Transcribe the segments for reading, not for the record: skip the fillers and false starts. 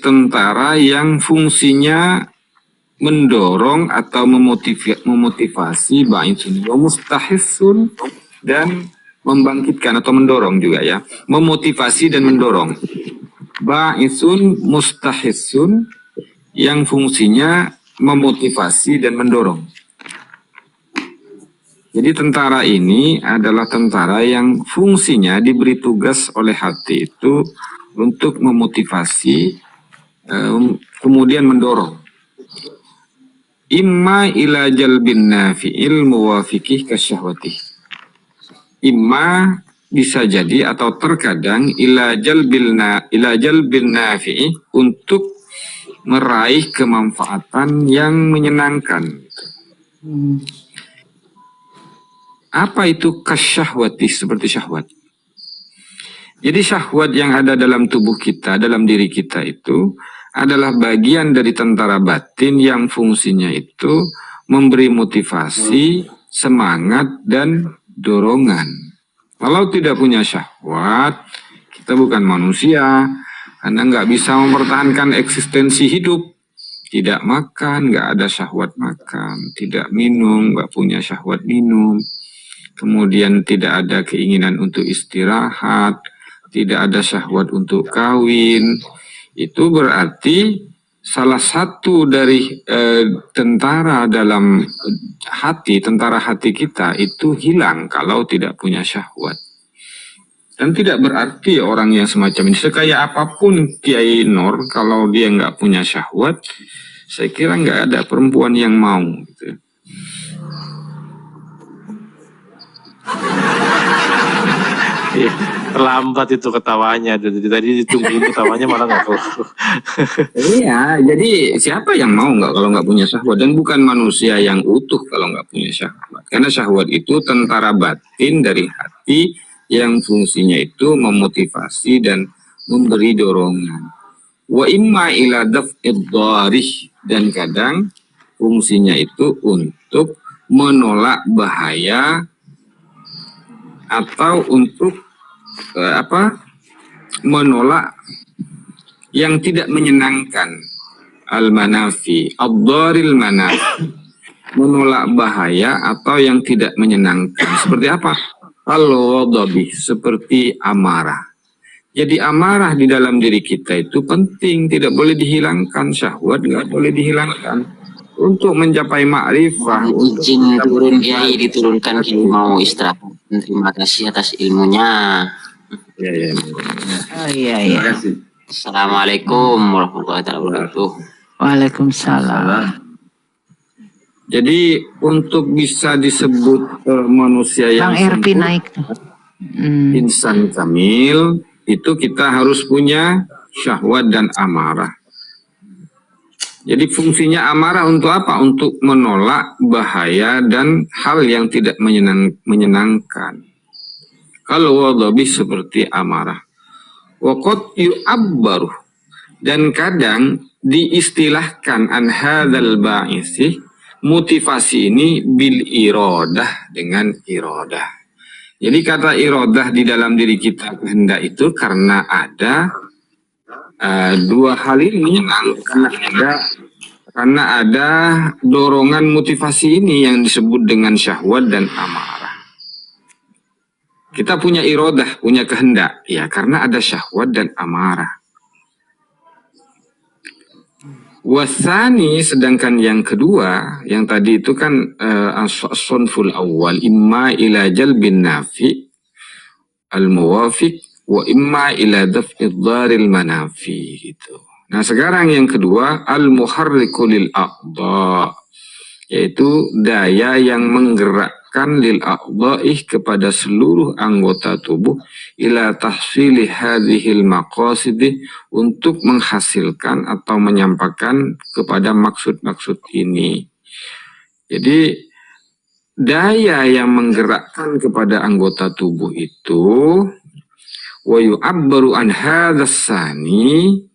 tentara yang fungsinya mendorong atau memotivasi, ba'itsun wa mustahissun, dan membangkitkan atau mendorong juga ya, memotivasi dan mendorong. Ba'itsun mustahissun yang fungsinya memotivasi dan mendorong. Jadi tentara ini adalah tentara yang fungsinya diberi tugas oleh hati itu untuk memotivasi, kemudian mendorong. Imma ila jalbin nafi'il muwafiqih kasyahwatih. Imma bisa jadi atau terkadang ila jalbin nafi'i, untuk meraih kemanfaatan yang menyenangkan. Apa itu kasyahwatih, seperti syahwat? Jadi syahwat yang ada dalam tubuh kita, dalam diri kita itu adalah bagian dari tentara batin yang fungsinya itu memberi motivasi, semangat, dan dorongan. Kalau tidak punya syahwat, kita bukan manusia, karena nggak bisa mempertahankan eksistensi hidup. Tidak makan, nggak ada syahwat makan. Tidak minum, nggak punya syahwat minum. Kemudian tidak ada keinginan untuk istirahat, tidak ada syahwat untuk kawin. Itu berarti salah satu dari tentara dalam hati, tentara hati kita itu hilang kalau tidak punya syahwat. Dan tidak berarti orang yang semacam ini, sekaya apapun Kiai Nur, kalau dia nggak punya syahwat, saya kira nggak ada perempuan yang mau. Gitu. Terlambat itu ketawanya, tadi ditungguin ketawanya malah nggak keluar. Iya, jadi siapa yang mau nggak kalau nggak punya syahwat? Dan bukan manusia yang utuh kalau nggak punya syahwat. Karena syahwat itu tentara batin dari hati yang fungsinya itu memotivasi dan memberi dorongan. Wa imma ila daf'id dharih, dan kadang fungsinya itu untuk menolak bahaya atau untuk menolak yang tidak menyenangkan. Al-manafi, ad-dharil manafi, menolak bahaya atau yang tidak menyenangkan. Seperti apa? Al-ghadabi, seperti amarah. Jadi amarah di dalam diri kita itu penting, tidak boleh dihilangkan. Syahwat nggak boleh dihilangkan. Untuk mencapai ma'rifah, izin turun Kiai, diturunkan Kiai mau istirahat. Terima kasih atas ilmunya. Ya. Oh, iya. Assalamualaikum warahmatullahi wabarakatuh. Waalaikumsalam. Jadi untuk bisa disebut manusia yang sempurna, insan kamil, itu kita harus punya syahwat dan amarah. Jadi fungsinya amarah untuk apa? Untuk menolak bahaya dan hal yang tidak menyenangkan. Kalau ghadabi seperti amarah. Wa qad yu'abbaru, dan kadang diistilahkan an hadzal ba'isi, motivasi ini bil iradah, dengan iradah. Jadi kata iradah di dalam diri kita, kehendak itu karena ada dua hal ini, karena ada dorongan motivasi ini yang disebut dengan syahwat dan amarah. Kita punya iradah, punya kehendak, ya karena ada syahwat dan amarah. Wasani, sedangkan yang kedua, yang tadi itu kan as-sunful awal, imma ila jalbin nafi al-muwafiq wa imma ila daf'id dharil manafi, gitu. Nah sekarang yang kedua, al-muharriku lil a'dha, yaitu daya yang menggerakkan lil a'dha'ih, kepada seluruh anggota tubuh, ila tahsili hadhil maqasidih, untuk menghasilkan atau menyampaikan kepada maksud-maksud ini. Jadi daya yang menggerakkan kepada anggota tubuh itu, wa yu'abbaru an hadzas sani,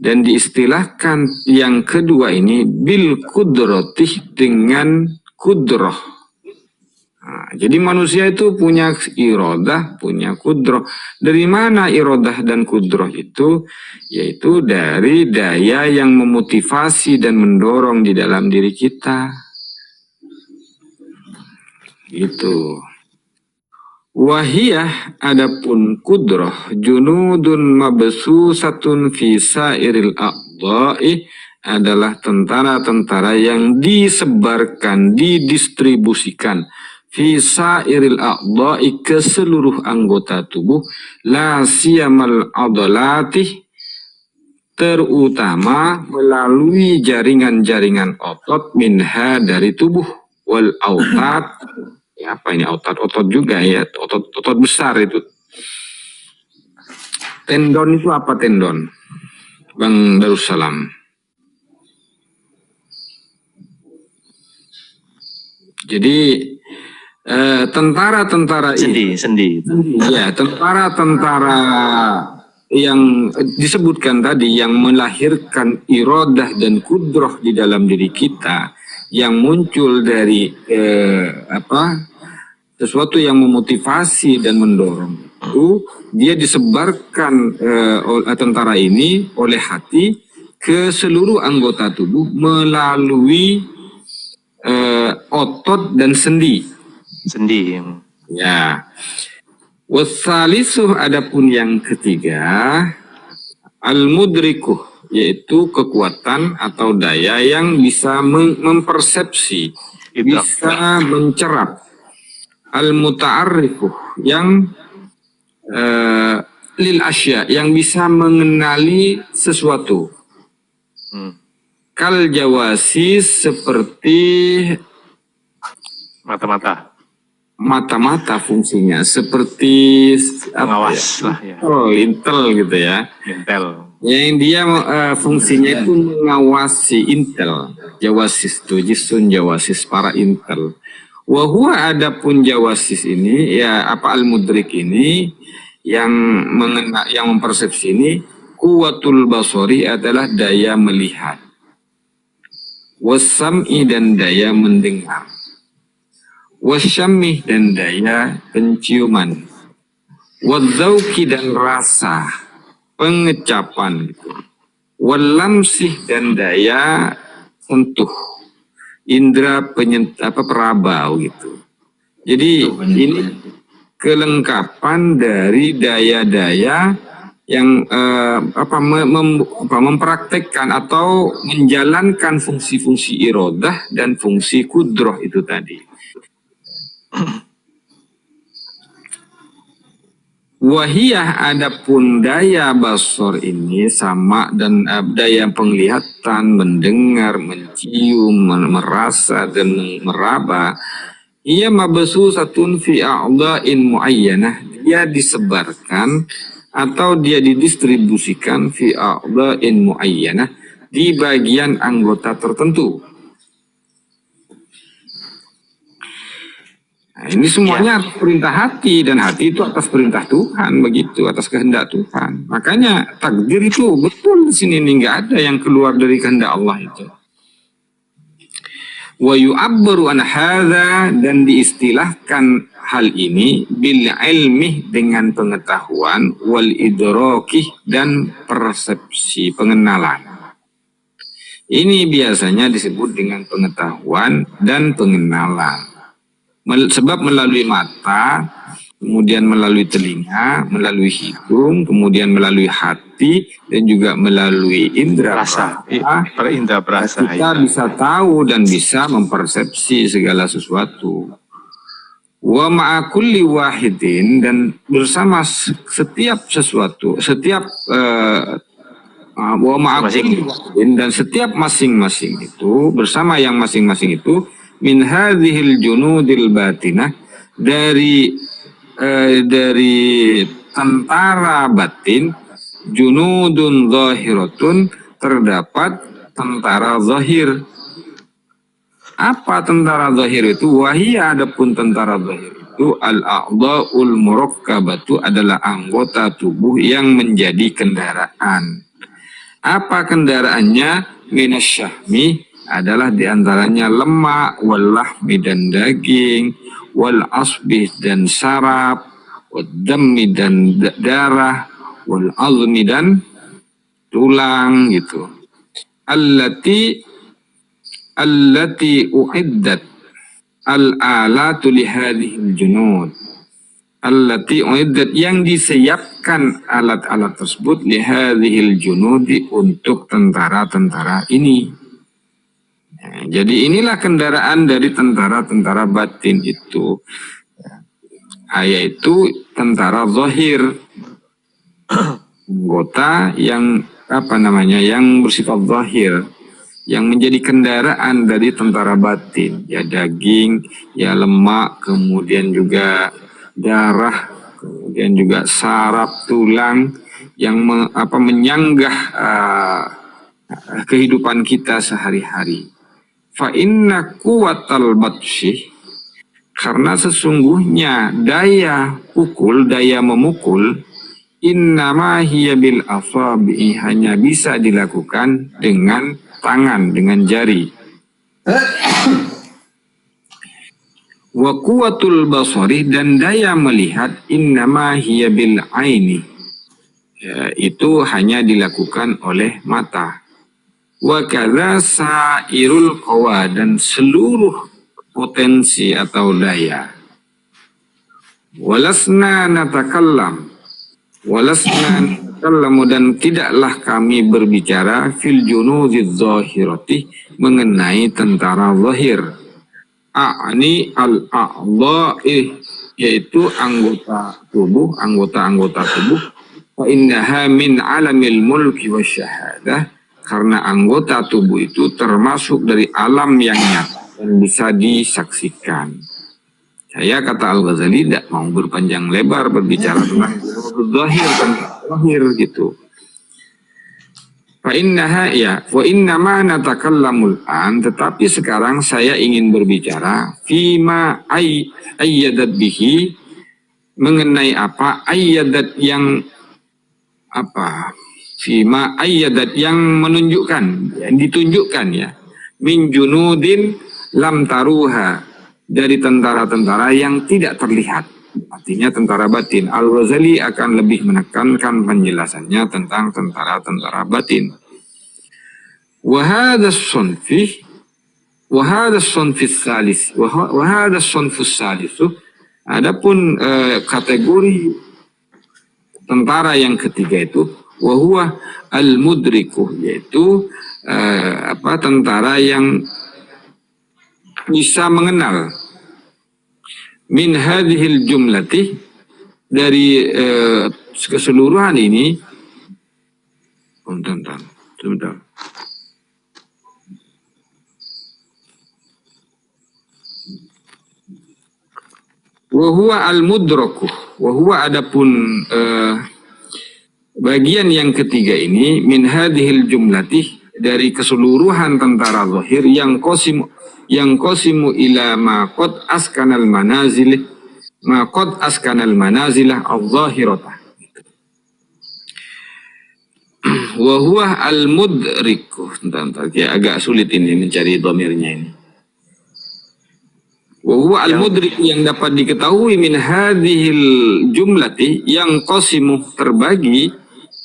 dan diistilahkan yang kedua ini bil kudrati, dengan kudroh. Nah, jadi manusia itu punya irodah, punya kudroh. Dari mana irodah dan kudroh itu? Yaitu dari daya yang memotivasi dan mendorong di dalam diri kita. Gitu. Wahiyah adapun kudroh junudun mabsusatun fi sairil a'dha'i adalah tentara-tentara yang disebarkan, didistribusikan fi sairil a'dha'i ke seluruh anggota tubuh, la siyamal adalati, terutama melalui jaringan-jaringan otot minha dari tubuh, wal autat, ya apa ini otot juga ya, otot besar itu. Tendon itu apa tendon, Bang Darussalam? Jadi tentara-tentara Sendi. ya, tentara-tentara yang disebutkan tadi yang melahirkan irodah dan kudroh di dalam diri kita, yang muncul dari sesuatu yang memotivasi dan mendorong itu, dia disebarkan oleh tentara ini oleh hati ke seluruh anggota tubuh melalui otot dan sendi. Ya. Wasalisuh adapun yang ketiga, al-mudrikuh, yaitu kekuatan atau daya yang bisa mempersepsi, bisa mencerap. Al-muta'arrifuh, yang lil asya, yang bisa mengenali sesuatu. Kal jawasis, seperti mata-mata fungsinya, seperti pengawas lah ya. Intel gitu ya. Yang dia fungsinya itu mengawasi intel. Jawasis itu jisun jawasis, para intel. Wahua adapun jawasis ini, ya apa al-mudrik ini, yang mempersepsi ini, kuwatul basori adalah daya melihat, wasam'i dan daya mendengar, wasyamih dan daya penciuman, wadzauki dan rasa, pengecapan gitu, walamsih dan daya sentuh, indera peraba gitu. Jadi ini kelengkapan dari daya-daya yang mempraktekkan atau menjalankan fungsi-fungsi irodah dan fungsi kudroh itu tadi. Wahiyah adapun daya basor ini sama dan daya penglihatan, mendengar, mencium, merasa dan meraba. Ia mabsusatun fi a'dha'in muayyanah, dia disebarkan atau dia didistribusikan fi a'dha'in muayyanah, di bagian anggota tertentu. Nah, ini semuanya atas perintah hati, dan hati itu atas perintah Tuhan, begitu, atas kehendak Tuhan. Makanya takdir itu betul di sini, nggak ada yang keluar dari kehendak Allah itu. Wa yu'abbaru an hadza, dan diistilahkan hal ini bil ilmi, dengan pengetahuan, wal idrakih, dan persepsi, pengenalan. Ini biasanya disebut dengan pengetahuan dan pengenalan. Sebab melalui mata, kemudian melalui telinga, melalui hidung, kemudian melalui hati, dan juga melalui indera perasa, kita bisa tahu dan bisa mempersepsi segala sesuatu. Wa ma'a kulli wahidin, dan bersama setiap sesuatu, wa ma'a kulli wahidin, dan setiap masing-masing itu, bersama yang masing-masing itu, min hadhil junudil batinah, dari tentara batin, junudun zahiratun, terdapat tentara zahir. Apa tentara zahir itu? Wahiyah adapun tentara zahir itu, al-a'dha'ul murakkabatu, adalah anggota tubuh yang menjadi kendaraan. Apa kendaraannya? Minasyahmi, adalah diantaranya lemak, walahmi dan daging, wal asbih dan saraf, wad dammi dan darah, wal azmi dan tulang gitu. Allati uiddat al-alatu li hadhil junud. Allati uiddat yang disiapkan alat-alat tersebut li hadhil junudi untuk tentara-tentara ini. Nah, jadi inilah kendaraan dari tentara-tentara batin itu. Yaitu tentara zahir, anggota yang yang bersifat zahir, yang menjadi kendaraan dari tentara batin, ya daging, ya lemak, kemudian juga darah, kemudian juga saraf, tulang yang menyanggah kehidupan kita sehari-hari. Fa inna quwwatal batsyih, karena sesungguhnya daya pukul, daya memukul, innama hiya bil asabi, hanya bisa dilakukan dengan tangan, dengan jari. Wa quwwatul basari, dan daya melihat, innama hiya bil aini, ya, itu hanya dilakukan oleh mata. Wa kadza sairul qawa, dan seluruh potensi atau daya. Walasna natakallam, dan tidaklah kami berbicara fil junuziz zahirati, mengenai tentara zahir. A'ni al-a'dha'i, yaitu anggota tubuh, anggota-anggota tubuh. Fa innaha min alamil mulki wasyahadah, karena anggota tubuh itu termasuk dari alam yang nyata dan bisa disaksikan. Saya, kata Al-Ghazali, tidak mau berpanjang lebar berbicara tentang zahir gitu. Fa innaha, ya, wa innama natakallamul an, tetapi sekarang saya ingin berbicara fima ayyadat bihi, mengenai apa ayyadat yang fima ayyadat yang menunjukkan, yang ditunjukkan, ya, min junudin lam taruha, dari tentara-tentara yang tidak terlihat, artinya tentara batin. Al-Ghazali akan lebih menekankan penjelasannya tentang tentara-tentara batin. Wahada sonfis salis, wahada sonfus salisu, adapun kategori tentara yang ketiga itu, wahwa al-mudriku, yaitu tentara yang bisa mengenal, min hadhil jumlati, dari keseluruhan ini. Sebentar. Wahuwa al-mudraku, wahuwa, adapun bagian yang ketiga ini, min hadhil jumlati, dari keseluruhan tentara zahir, yang qasimu ila ma qad askanal manazilah al-zahirata. Wa huwa al-mudriku. Agak sulit ini mencari dhamirnya ini. Wa huwa al-mudriku, yang dapat diketahui, min hadhil jumlati, yang qasimu, terbagi,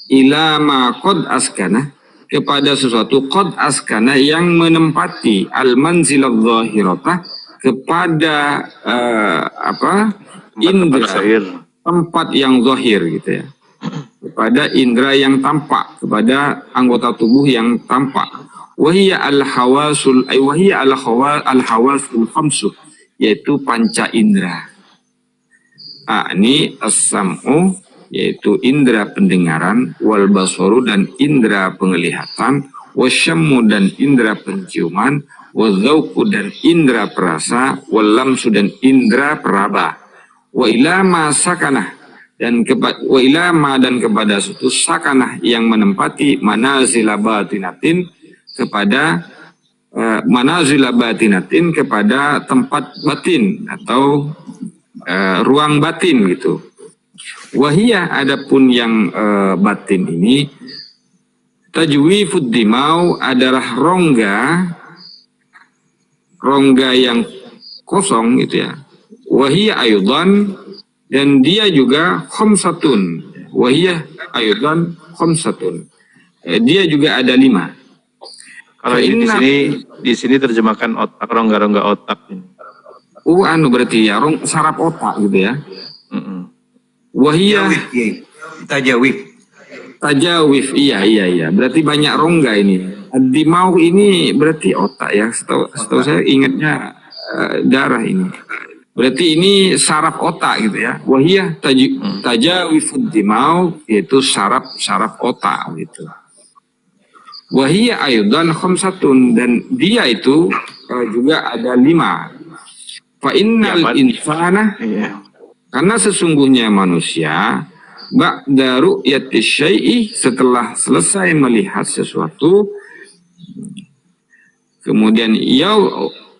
ila ma qad askana, kepada sesuatu qad askana, yang menempati, al-manzilah zahirata, kepada indra, tempat yang zahir gitu ya, kepada indra yang tampak, kepada anggota tubuh yang tampak. Wahiyya al-hawasul khamsu, yaitu panca indra. Ini as-sam'u, yaitu indra pendengaran, wal basaru, dan indra penglihatan, wasyammu, dan indra penciuman, wadzauqu, dan indra perasa, wal lamsu, dan indra peraba, wa ilama sakanah, dan kepada suatu sakanah, yang menempati manazila batinatin, kepada kepada tempat batin atau ruang batin gitu. Wahiyah, adapun yang batin ini, tajwifud dimau, adalah rongga yang kosong gitu ya, Wahiyya aydan, dan dia juga khamsatun. Wahiyya aydan khamsatun. Dia juga ada 5. Kalau di sini terjemahkan otak, rongga-rongga otak. Berarti ya saraf otak gitu ya. Wahiyya tajawif, iya. Berarti banyak rongga ini. Dimau ini berarti otak ya. Setahu saya ingatnya darah ini. Berarti ini saraf otak gitu ya. Wahiyya tajawifud dimau, yaitu saraf otak gitu. Wahiyya aydan khamsatun, dan dia itu juga ada 5. Fa innal insana, karena sesungguhnya manusia ba'da ru'yati syai'i, setelah selesai melihat sesuatu, kemudian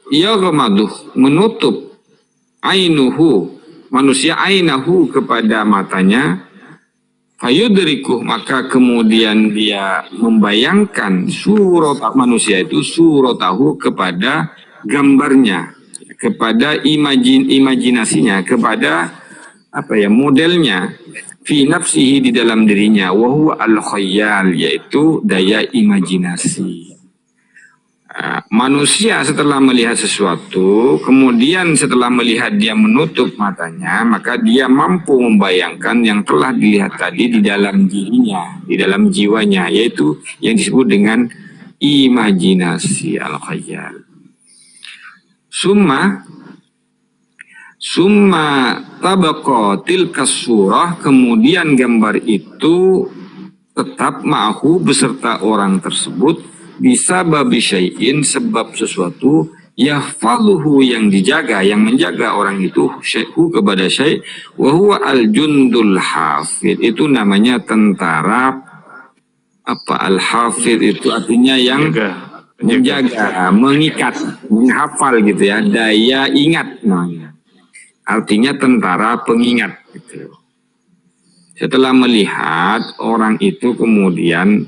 yaghmaduh, menutup ainuhu, manusia ainahu, kepada matanya, fayudrikuh, maka kemudian dia membayangkan surat manusia itu, suratahu, kepada gambarnya, kepada imajinasinya, kepada modelnya, fi nafsihi, di dalam dirinya, wa huwa al-khayyal, yaitu daya imajinasi. Manusia setelah melihat sesuatu, kemudian setelah melihat dia menutup matanya, maka dia mampu membayangkan yang telah dilihat tadi di dalam dirinya, di dalam jiwanya, yaitu yang disebut dengan imajinasi al-khayyal. Summa tabaqa tilka surah, kemudian gambar itu tetap ma'hu, beserta orang tersebut, bisa babi syai'in, sebab sesuatu, yahfaluhu, yang dijaga, yang menjaga orang itu, syai'hu, kepada syai', wa huwa al-jundul hafid, itu namanya tentara al-hafid, itu artinya yang menjaga, mengikat, menghafal gitu ya, daya ingat namanya. Artinya tentara pengingat gitu. Setelah melihat, orang itu kemudian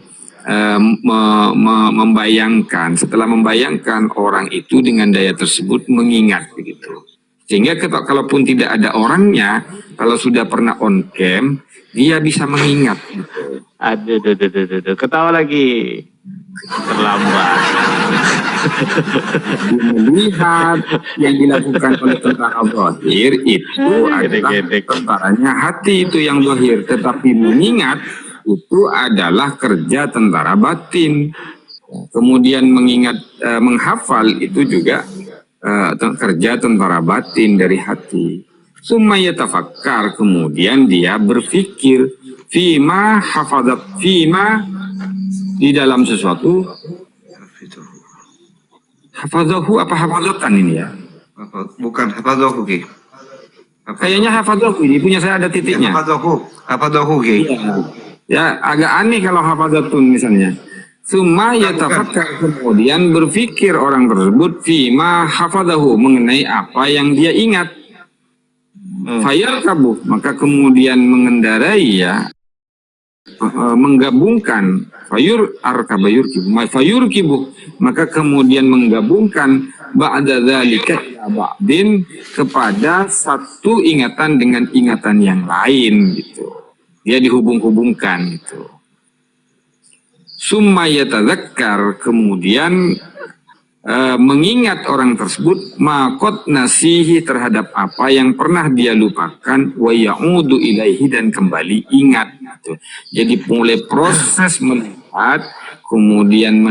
membayangkan, setelah membayangkan, orang itu dengan daya tersebut mengingat begitu. Sehingga kalaupun tidak ada orangnya, kalau sudah pernah on cam, dia bisa mengingat gitu. Aduh, ketawa lagi. Terlambat. Melihat yang dilakukan oleh tentara zahir itu adalah tentaranya hati, itu yang zahir, tetapi mengingat itu adalah kerja tentara batin. Kemudian mengingat, menghafal itu juga kerja tentara batin dari hati. Summa yatafakkar, kemudian dia berpikir, fima hafadzat, fima, di dalam sesuatu, hafadzahu apa hafadzatan ini ya? Bukan hafadzahu ki. Kayaknya hafadzahu, ini punya saya ada titiknya. Hafadzahu ki. Ya, agak aneh kalau hafadzatun misalnya. Summa yatafakkar, kemudian berpikir orang tersebut, fima hafadzahu, mengenai apa yang dia ingat. Fayarkabu, maka kemudian mengendarai ya, menggabungkan, fayurkibu, maka kemudian menggabungkan ba'da dzalika ba'din, kepada satu ingatan dengan ingatan yang lain gitu. Dia dihubung-hubungkan gitu. Summa yatadzakkar, kemudian mengingat orang tersebut, maqad nasihi, terhadap apa yang pernah dia lupakan, wa ya'udu ilaihi, dan kembali ingat gitu. Jadi mulai proses melihat, kemudian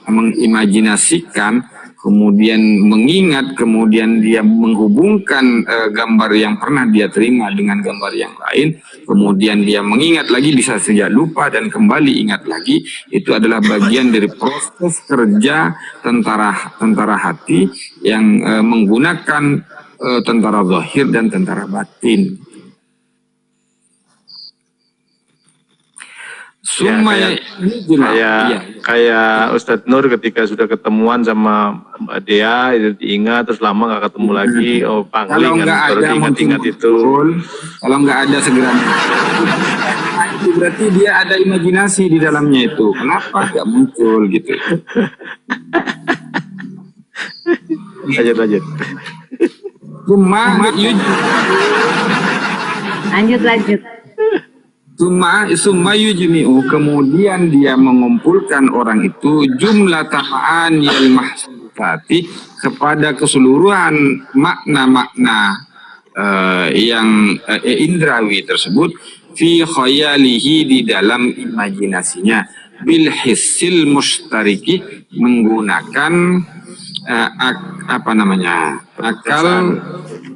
mengimajinasikan, kemudian mengingat, kemudian dia menghubungkan gambar yang pernah dia terima dengan gambar yang lain, kemudian dia mengingat lagi, bisa saja lupa dan kembali ingat lagi. Itu adalah bagian dari proses kerja tentara hati yang menggunakan tentara zahir dan tentara batin. Kayak Ustadz Nur ketika sudah ketemuan sama Mbak Dea, itu diingat, terus lama nggak ketemu lagi, kalau nggak ada ingat itu. Kalau nggak ada segera, itu berarti dia ada imajinasi di dalamnya itu. Kenapa nggak muncul gitu? Lanjut. Summa yujmi'u, kemudian dia mengumpulkan orang itu jumlah tamaan yang mahsufati kepada keseluruhan makna-makna yang indrawi tersebut fi khayalihi, di dalam imajinasinya, bil hissil mustariki, menggunakan akal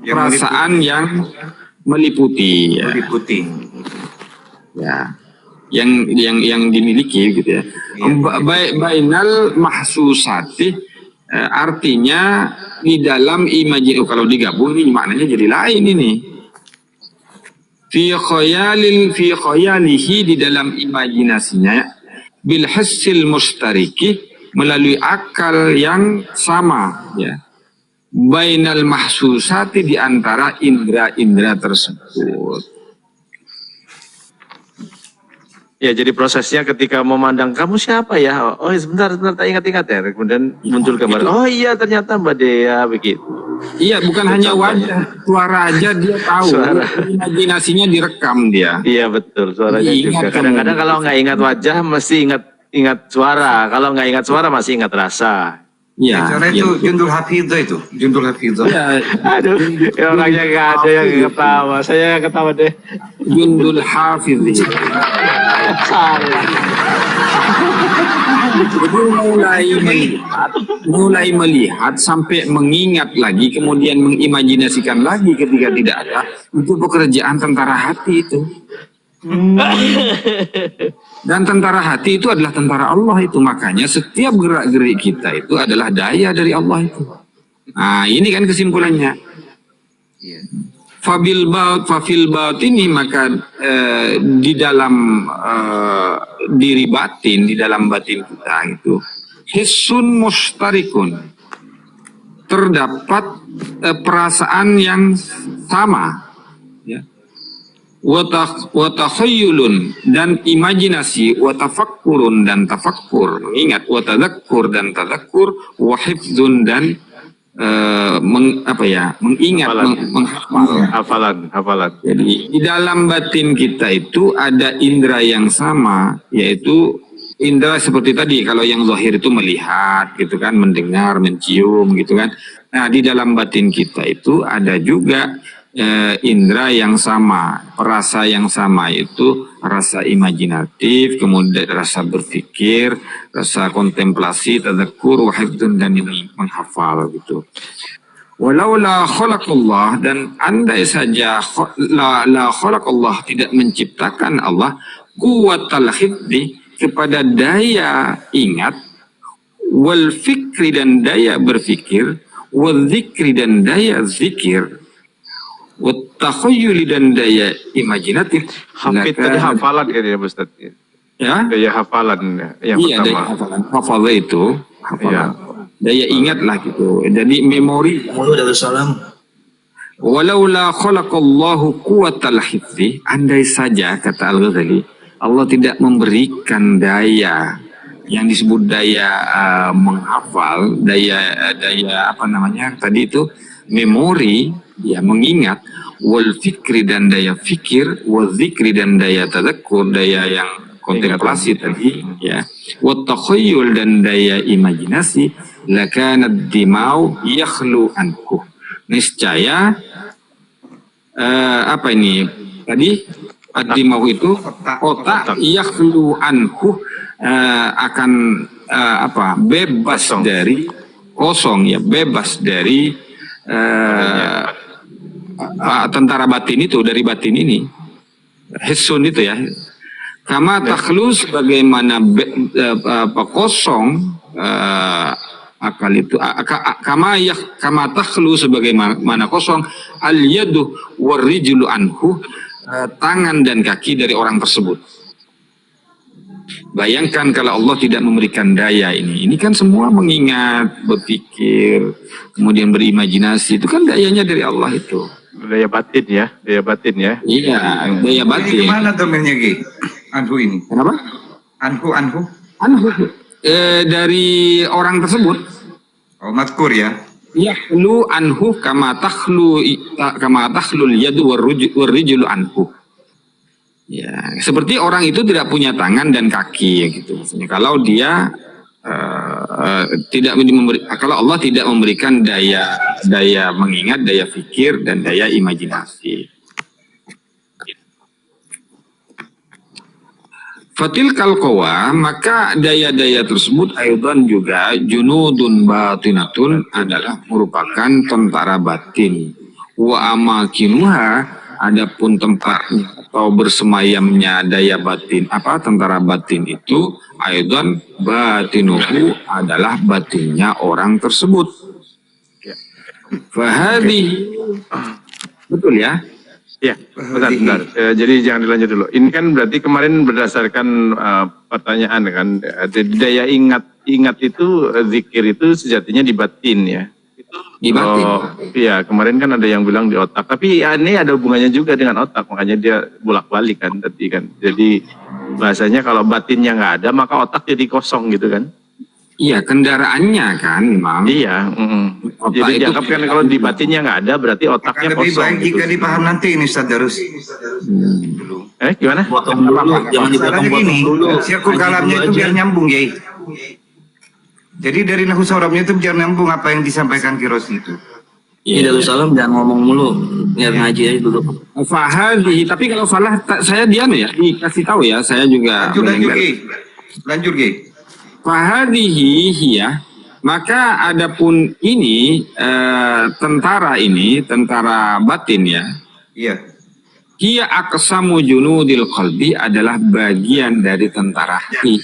perasaan yang meliputi, ya, yang dimiliki gitu ya. Bainal mahsusati, artinya di dalam imajinasi. Kalau digabung ini maknanya jadi lain ini. Fi khayalihi, di dalam imajinasinya, bil hissil mustariki, melalui akal yang sama, ya. Bainal mahsusati, di antara indra-indra tersebut. Ya, jadi prosesnya ketika memandang, kamu siapa ya? Oh, sebentar, tak ingat-ingat ya. Kemudian muncul gambar. Oh iya, ternyata Mbak Dea begitu. Iya, bukan hanya wajah, suara aja dia tahu. Imajinasinya direkam dia. Iya betul, suaranya juga. Kadang-kadang kalau nggak ingat wajah, mesti ingat suara. Kalau nggak ingat suara, masih ingat rasa. Iya. Cara itu Jundul Hafidhah itu. Jundul Hafidhah. Ya, Aduh, orangnya nggak ada yang ketawa. Saya yang ketawa deh. Jundul Hafidh. Salah. Jadi mulai melihat sampai mengingat lagi, kemudian mengimajinasikan lagi ketika tidak ada, itu pekerjaan tentara hati itu. Dan tentara hati itu adalah tentara Allah itu. Makanya setiap gerak-gerik kita itu adalah daya dari Allah itu. Nah, ini kan kesimpulannya. Fafil baut ini, maka di dalam diri batin, di dalam batin kita itu, hissun mustarikun, terdapat perasaan yang sama, ya. Watakhayyulun, dan imajinasi, watafakkurun, dan tafakkur, mengingat, watadakkur, dan tadakkur, wahifzun, dan mengingat, hafalan. Jadi di dalam batin kita itu ada indera yang sama, yaitu indera seperti tadi. Kalau yang zahir itu melihat gitu kan, mendengar, mencium gitu kan. Nah, di dalam batin kita itu ada juga indera yang sama, perasa yang sama, yaitu rasa imajinatif, kemudian rasa berpikir, rasa kontemplasi, tadakkur, wahifdun, dan ini menghafal gitu. Walau la khalaqallah, dan andai saja la khalaqallah, tidak menciptakan Allah, quwwatal hifdi, kepada daya ingat, wal fikri, dan daya berfikir, wal zikri, dan daya zikir, takhayyuli, dan daya imajinatif. Hafid tadi hafalan ya Ustaz. Ya? Daya hafalan yang iya, pertama. Daya hafalan. Hafalah itu hafalan. Ya. Daya ingat lah gitu. Jadi memori. Walau la khalaqallahu quwwatal hifzi, andai saja, kata Al-Ghazali, Allah tidak memberikan daya yang disebut daya menghafal, daya tadi itu memori, ya, mengingat, wal fikri, dan daya fikir, wal zikri, dan daya tadakkur, daya yang kontemplasi tadi, ya, wat takhayyul, dan daya imajinasi, lakanad dimau yakhlu anhu, niscaya apa ini tadi, ad-dimau itu otak, yakhlu anhu, akan bebas dari kosong, ya, bebas dari tentara batin itu, dari batin ini, hissun itu, ya. Kama takhlu, sebagaimana kosong akal itu, kama takhlu, sebagaimana kosong al yadu warijlu anhu, tangan dan kaki dari orang tersebut. Bayangkan kalau Allah tidak memberikan daya ini kan semua mengingat, berpikir, kemudian berimajinasi, itu kan dayanya dari Allah itu. Daya batin ya, daya batin ya. Iya, daya batin. Ini kemana domainnya, Gi? Anhu ini. Kenapa? Anhu. Dari orang tersebut. Oh, madkur ya. yahlu anhu kama takhlul yadu warrijulu anhu. Ya, seperti orang itu tidak punya tangan dan kaki gitu. Maksudnya kalau dia kalau Allah tidak memberikan daya mengingat, daya fikir dan daya imajinasi. Fatil kalqawa, maka daya-daya tersebut aidan juga junudun batinatun adalah merupakan tentara batin. Wa amakinuha, adapun tempatnya atau bersemayamnya daya batin tentara batin itu aidan batinuhu adalah batinnya orang tersebut. Fahadi, betul ya? Ya, bentar. Jadi jangan dilanjut dulu. Ini kan berarti kemarin berdasarkan pertanyaan kan, daya ingat itu, zikir itu sejatinya di batin ya. Di batin. Iya, kemarin kan ada yang bilang di otak. Tapi ini ada hubungannya juga dengan otak, makanya dia bolak-balik kan tadi kan. Jadi bahasanya kalau batinnya nggak ada, maka otak jadi kosong gitu kan. Iya, kendaraannya kan memang. Iya. Jadi dianggap kan kalau di batinnya nggak ada, berarti otaknya Akan lebih kosong. baik Gitu. jika dipaham nanti ini Ustaz Darus. Dulu. Gimana? Potong dulu, jangan Masalahnya dipotong gini, dulu. sirkul kalamnya itu biar nyambung ya. Jadi dari nahu sorabnya itu biar nyambung apa yang disampaikan Kiros itu. Ini Darussalam jangan ngomong mulu, biar ngaji aja dulu. Fahadi, tapi kalau salah saya diam ya, dikasih tahu ya, saya juga Lanjut Ge. Fahadihi hiya, maka adapun ini tentara batin ya. Iya. Hiya aqsamu junudil qalbi, adalah bagian dari tentara hati.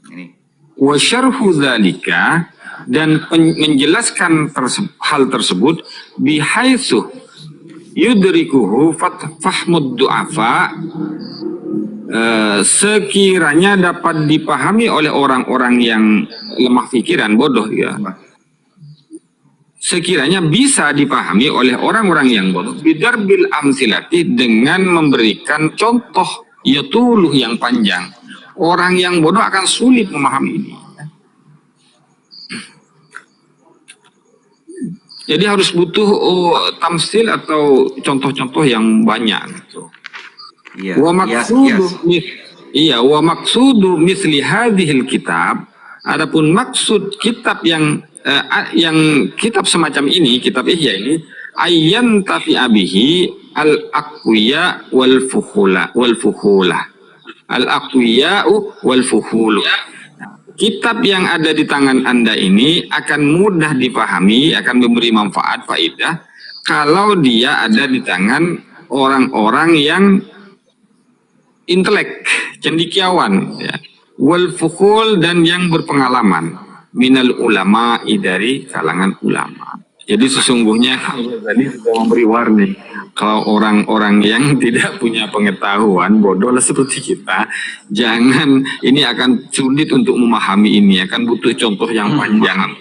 Ini. Wa syarhu dzalika, dan menjelaskan hal tersebut bihaitsu yudrikuhu fahmud du'afa, sekiranya dapat dipahami oleh orang-orang yang lemah pikiran, bodoh ya. Sekiranya bisa dipahami oleh orang-orang yang bodoh bidarbil amsilati, dengan memberikan contoh yatuluh yang panjang. Orang yang bodoh akan sulit memahami ini. Jadi harus butuh tamsil atau contoh-contoh yang banyak gitu. Iya. Wa maksudu misli hadhil kitab, adapun maksud kitab yang kitab semacam ini, kitab Ihya ini, ayyan tafi abihi al aqwiya wal fuhula al aqwiya wal fuhulu. Kitab yang ada di tangan Anda ini akan mudah dipahami, akan memberi manfaat, faidah, kalau dia ada di tangan orang-orang yang intelek, cendekiawan, ya. Wal fuhul, dan yang berpengalaman, minal ulama, dari kalangan ulama. Jadi sesungguhnya tadi sudah memberi warning, kalau orang-orang yang tidak punya pengetahuan, bodoh lah seperti kita, jangan, ini akan sulit untuk memahami ini, akan butuh contoh yang panjang.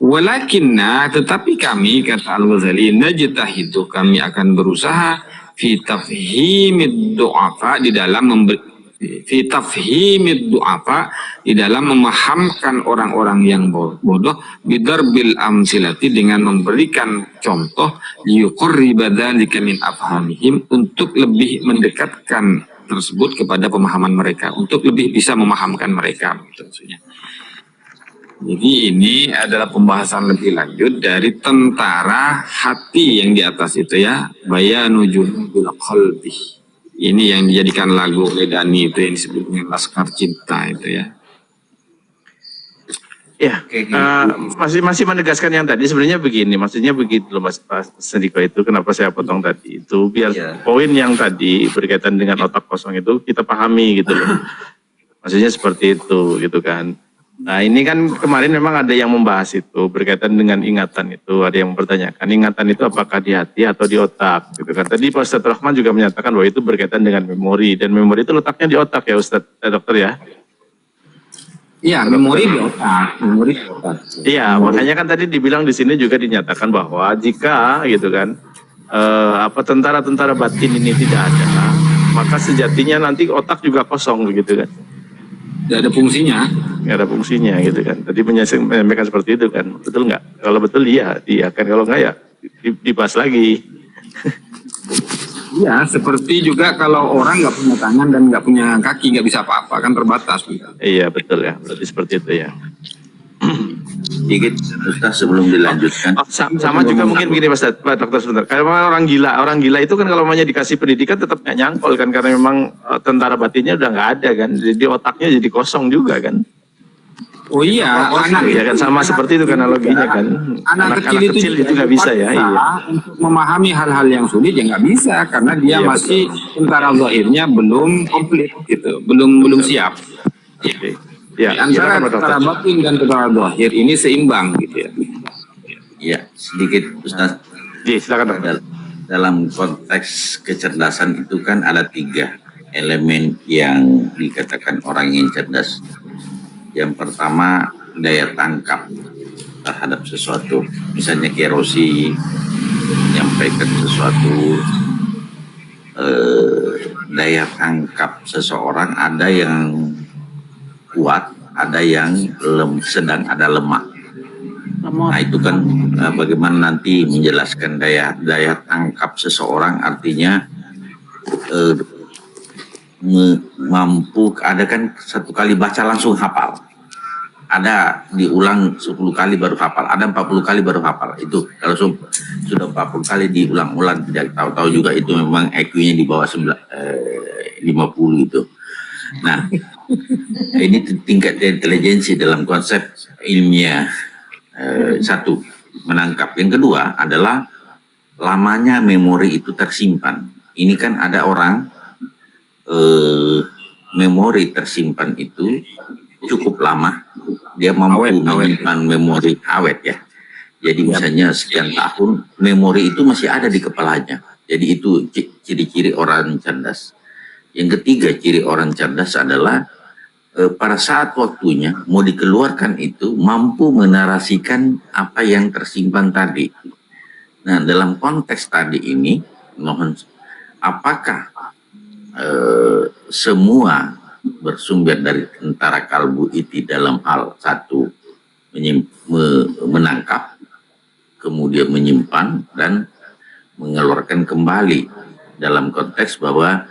Walakinna, tetapi kami, kata Al-Ghazali, najtahidu, kami akan berusaha fi tafhimid du'afa, di dalam di dalam memahamkan orang-orang yang bodoh, bidarbil amsilati, dengan memberikan contoh, liyuqarriba dzalika min afhamihim, untuk lebih mendekatkan tersebut kepada pemahaman mereka, untuk lebih bisa memahamkan mereka, maksudnya. Jadi ini adalah pembahasan lebih lanjut dari tentara hati yang di atas itu ya, bayanu junudul qalbi. Ini yang dijadikan lagu oleh Dani itu, yang disebut dengan Laskar Cinta itu ya. Ya, masih menegaskan yang tadi, sebenarnya begini, maksudnya begitu loh Mas Sendiko, itu kenapa saya potong tadi itu, biar poin yang tadi berkaitan dengan otak kosong itu kita pahami gitu loh. Maksudnya seperti itu gitu kan. Nah ini kan kemarin memang ada yang membahas itu berkaitan dengan ingatan itu, ada yang mempertanyakan ingatan itu apakah di hati atau di otak gitu kan. Tadi Pak Ustadz Rahman juga menyatakan bahwa itu berkaitan dengan memori, dan memori itu letaknya di otak ya Ustadz, dokter ya. Iya, memori di otak, memori di otak. Iya, makanya kan tadi dibilang di sini juga dinyatakan bahwa jika gitu kan tentara-tentara batin ini tidak ada, maka sejatinya nanti otak juga kosong begitu kan. Tidak ada fungsinya. nggak ada fungsinya gitu kan. Tadi menyampaikan seperti itu kan, betul nggak? Kalau betul iya kan, kalau nggak ya dibahas lagi. Iya, seperti juga kalau orang nggak punya tangan dan nggak punya kaki, nggak bisa apa-apa, kan terbatas. Gitu. Iya betul ya, berarti seperti itu ya. Sedikit Ustaz sebelum dilanjutkan. Oh, sama juga mungkin begini Pak Dokter sebentar. Kalau orang gila itu kan kalau namanya dikasih pendidikan tetap nggak nyangkol kan, karena memang tentara batinnya udah nggak ada kan, jadi otaknya jadi kosong juga kan. Oh iya, anak ya kan sama seperti itu kan analoginya kan. Anak kecil itu nggak bisa ya. Iya. Untuk memahami hal-hal yang sulit ya nggak bisa karena dia Iya, masih tentara zahirnya belum komplit gitu, belum siap. Oke. Ya, Antara silakan, Pak Dokter. tentara batin dan tentara zahir ini seimbang gitu ya. Ya, sedikit Ustaz. Ji, silakan Dokter. Dalam konteks kecerdasan itu kan ada 3 elemen yang dikatakan orang yang cerdas. Yang pertama, daya tangkap terhadap sesuatu. Misalnya Kerosi menyampaikan sesuatu, daya tangkap seseorang ada yang kuat, ada yang sedang, ada lemah. Nah itu kan bagaimana nanti menjelaskan daya tangkap seseorang, artinya mampu, ada kan 1 kali baca langsung hafal, ada diulang 10 kali baru hafal, ada 40 kali baru hafal. Itu kalau sudah 40 kali diulang-ulang tidak tahu-tahu juga itu memang IQ-nya di bawah 50 itu. Nah ini tingkat intelijensi dalam konsep ilmiah. 1 menangkap. Yang kedua adalah lamanya memori itu tersimpan. Ini kan ada orang memori tersimpan itu cukup lama, dia mampu menyimpan memori awet ya. Jadi misalnya sekian tahun memori itu masih ada di kepalanya. Jadi itu ciri-ciri orang cerdas. Yang ketiga ciri orang cerdas adalah pada saat waktunya mau dikeluarkan itu mampu menarasikan apa yang tersimpan tadi. Nah dalam konteks tadi ini mohon, apakah semua bersumber dari tentara kalbu itu dalam hal 1 menangkap, kemudian menyimpan dan mengeluarkan kembali, dalam konteks bahwa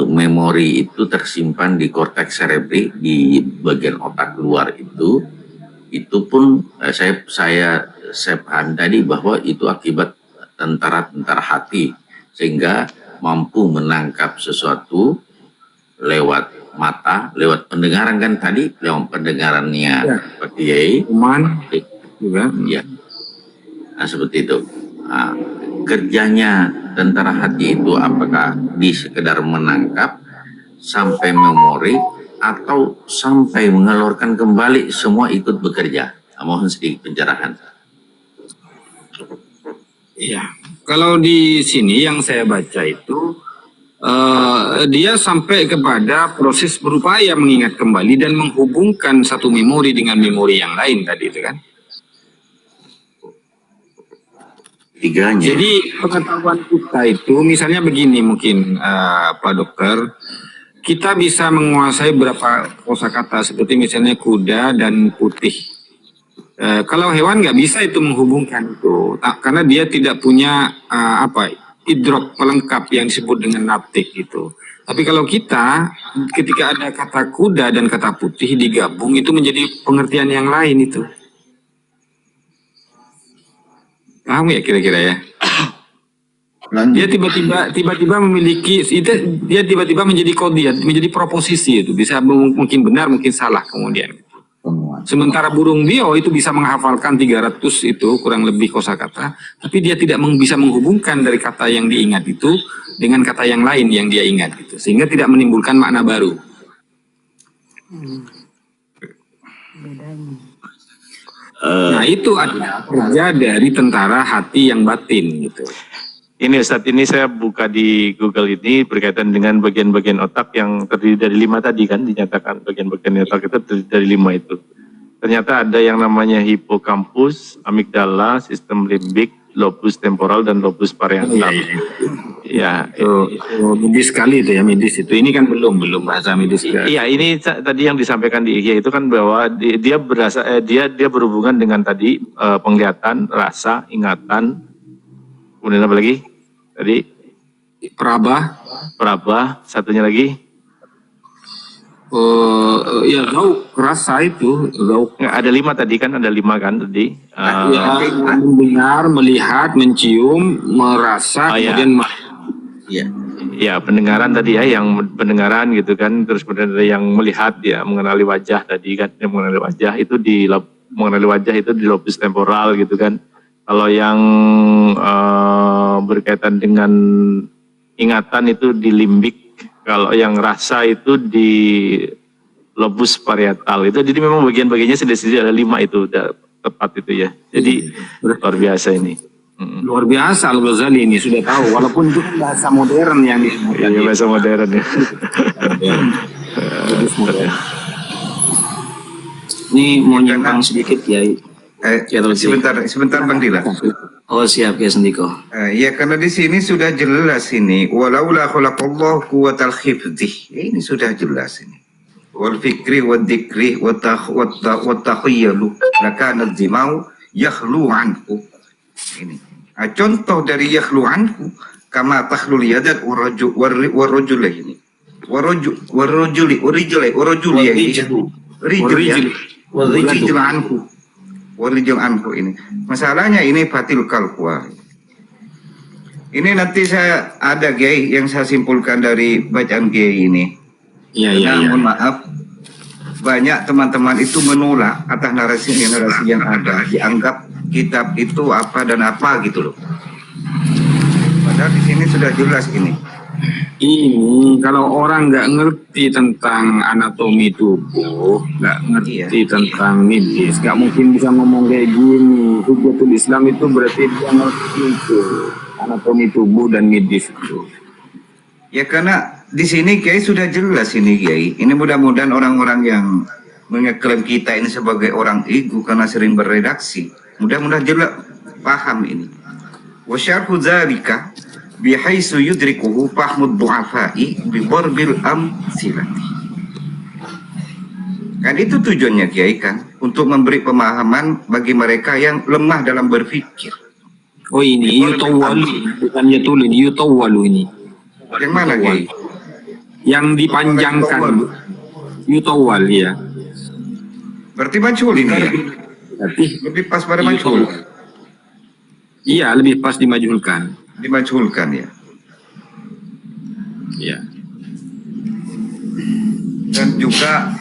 memori itu tersimpan di korteks cerebri, di bagian otak luar itu pun saya paham tadi bahwa itu akibat tentara hati, sehingga mampu menangkap sesuatu lewat mata, lewat pendengaran kan tadi, lewat pendengarannya Pak Kiai, juga ya. Nah seperti itu. Nah, kerjanya tentara hati itu apakah di sekedar menangkap sampai memori atau sampai mengeluarkan kembali, semua ikut bekerja? Mohon sedikit pencerahan. Iya, kalau di sini yang saya baca itu dia sampai kepada proses berupaya mengingat kembali dan menghubungkan satu memori dengan memori yang lain tadi itu kan. Tiganya. Jadi pengetahuan kita itu misalnya begini mungkin Pak Dokter, kita bisa menguasai berapa kosakata seperti misalnya kuda dan putih. Kalau hewan nggak bisa itu menghubungkan itu, karena dia tidak punya idrok pelengkap yang disebut dengan naptik itu. Tapi kalau kita, ketika ada kata kuda dan kata putih digabung itu menjadi pengertian yang lain itu. Paham ya kira-kira ya? Dia tiba-tiba memiliki, dia tiba-tiba menjadi kodiat, menjadi proposisi itu, bisa mungkin benar mungkin salah kemudian. Sementara burung bio itu bisa menghafalkan 300 itu kurang lebih kosakata, tapi dia tidak bisa menghubungkan dari kata yang diingat itu dengan kata yang lain yang dia ingat gitu, sehingga tidak menimbulkan makna baru. Nah itu adalah kerja dari tentara hati yang batin gitu. Ini Ustadz, ini saya buka di Google ini berkaitan dengan bagian-bagian otak yang terdiri dari 5 tadi kan, dinyatakan bagian-bagian otak itu terdiri dari 5 itu. Ternyata ada yang namanya hipokampus, amigdala, sistem limbik, lobus temporal, dan lobus parietal. Ya, medis sekali itu ya, medis itu. Ini kan belum bahasa medis. iya, ini tadi yang disampaikan di IG itu kan bahwa dia berhubungan dengan tadi penglihatan, rasa, ingatan, kemudian apa lagi? Tadi peraba, satunya lagi. Ya gauk, rasa itu gauk. Ada 5 tadi kan, ada 5 kan tadi. Ya, mendengar, melihat, mencium, merasa, kemudian Iya. Ya, pendengaran tadi ya, yang pendengaran gitu kan, terus kemudian ada yang melihat ya, mengenali wajah tadi kan, yang mengenali wajah itu di lobus temporal gitu kan. Kalau yang berkaitan dengan ingatan itu di limbik, kalau yang rasa itu di lobus parietal. Itu jadi memang bagian-bagiannya sedikit ada 5 itu, udah tepat itu ya. Jadi luar biasa ini. luar biasa Al-Ghazali ini sudah tahu, walaupun itu bahasa modern yang disebutkan. Iya, bahasa modern ya. Ini mau nyimpang sedikit ya. Sebentar Bang Dila. Oh siap ya Sendiko. Ya karena di sini sudah jelas ini walaula khalaqallahu quwwatal hifdzi. Ini sudah jelas ini. Wal fikri wad dzikri wa takhayyalu lakana dzimau yakhlu anhu. Ini. Contoh dari yakhlu anhu kama takhlul yadat warajul ini. Warajuli anhu ini. Masalahnya ini fatil kalqwa. Ini nanti saya ada Kiai yang saya simpulkan dari bacaan Kiai ini. Iya. Mohon maaf, banyak teman-teman itu menolak atas narasi yang ada, dianggap kitab itu apa dan apa gitu loh. Padahal di sini sudah jelas ini. Ini kalau orang nggak ngerti tentang anatomi tubuh, nggak ngerti tentang medis, nggak mungkin bisa ngomong kayak gini. Hujatul Islam itu berarti dia ngerti itu anatomi tubuh dan medis itu. Ya karena di sini Kiai sudah jelas ini Kiai. Ini mudah-mudahan orang-orang yang mengeklaim kita ini sebagai orang ego karena sering beredaksi, mudah-mudahan jelas paham ini. Wa syarhu dzalika bihaisu yudrikuhu fahmud du'afai bi darbil amsilati. Kan itu tujuannya Kiai kan, untuk memberi pemahaman bagi mereka yang lemah dalam berpikir. Oh ini yutawwalu, bukannya tulis yutawwalu ini. Yang mana Kiai? Yang dipanjangkan yutawwal ya. Berarti majhul ini ya? Berarti Lebih pas pada majhul. iya, lebih pas dimajhulkan. Dimajhulkan ya. Iya. Dan juga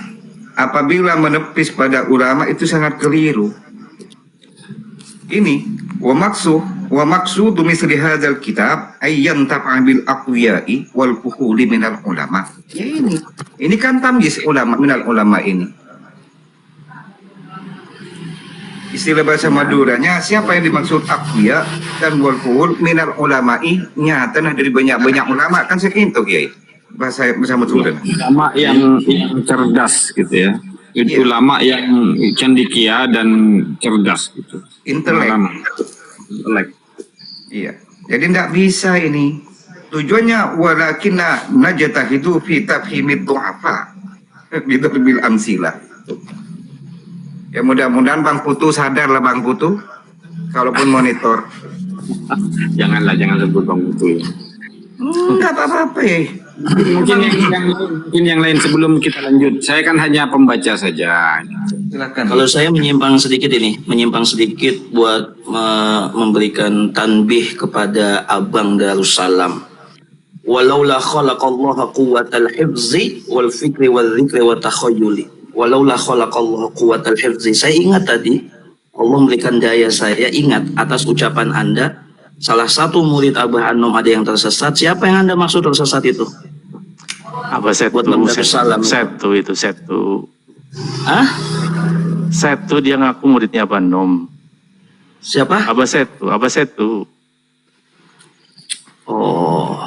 apabila menepis pada ulama itu sangat keliru. Ini wa maqsudu misli hadzal kitab ayyan bil aqwiyai wal fuhuli minal ulama. Ya ini kan tamyiz ulama minal ulama ini. Istilah bahasa Maduranya, siapa yang dimaksud aqwiya dan wal fuhul minal ulama'i, nyata dari banyak ulama kan sekinto Kiai. Bahasa Madura. Ulama yang cerdas gitu ya. Itu ulama yang cendikia dan cerdas gitu. Intelek. Iya. Jadi tidak bisa ini. Tujuannya walakinna najtahidu fi tafhimid du'afa bil amsilah. Ya mudah-mudahan Bang Putu sadar lah Bang Putu. Kalaupun monitor. Jangan sebut Bang Putu ya. Enggak apa-apa ya. Mungkin yang lain sebelum kita lanjut. Saya kan hanya pembaca saja. Silakan. Kalau saya menyimpang sedikit buat memberikan tanbih kepada Abang Darussalam. Walaula khalaqallaha quwwatal hifzi wal fikri wal dzikri wa takhayyuli. Walaula khalaqallaha quwwatal hifzi. Saya ingat tadi Allah memberikan daya saya ingat atas ucapan Anda. Salah satu murid Abah Anom ada yang tersesat. Siapa yang Anda maksud tersesat itu? Apa Setu? Setu. Hah? Setu dia ngaku muridnya Abah Anom. Siapa? Abah Setu. Oh.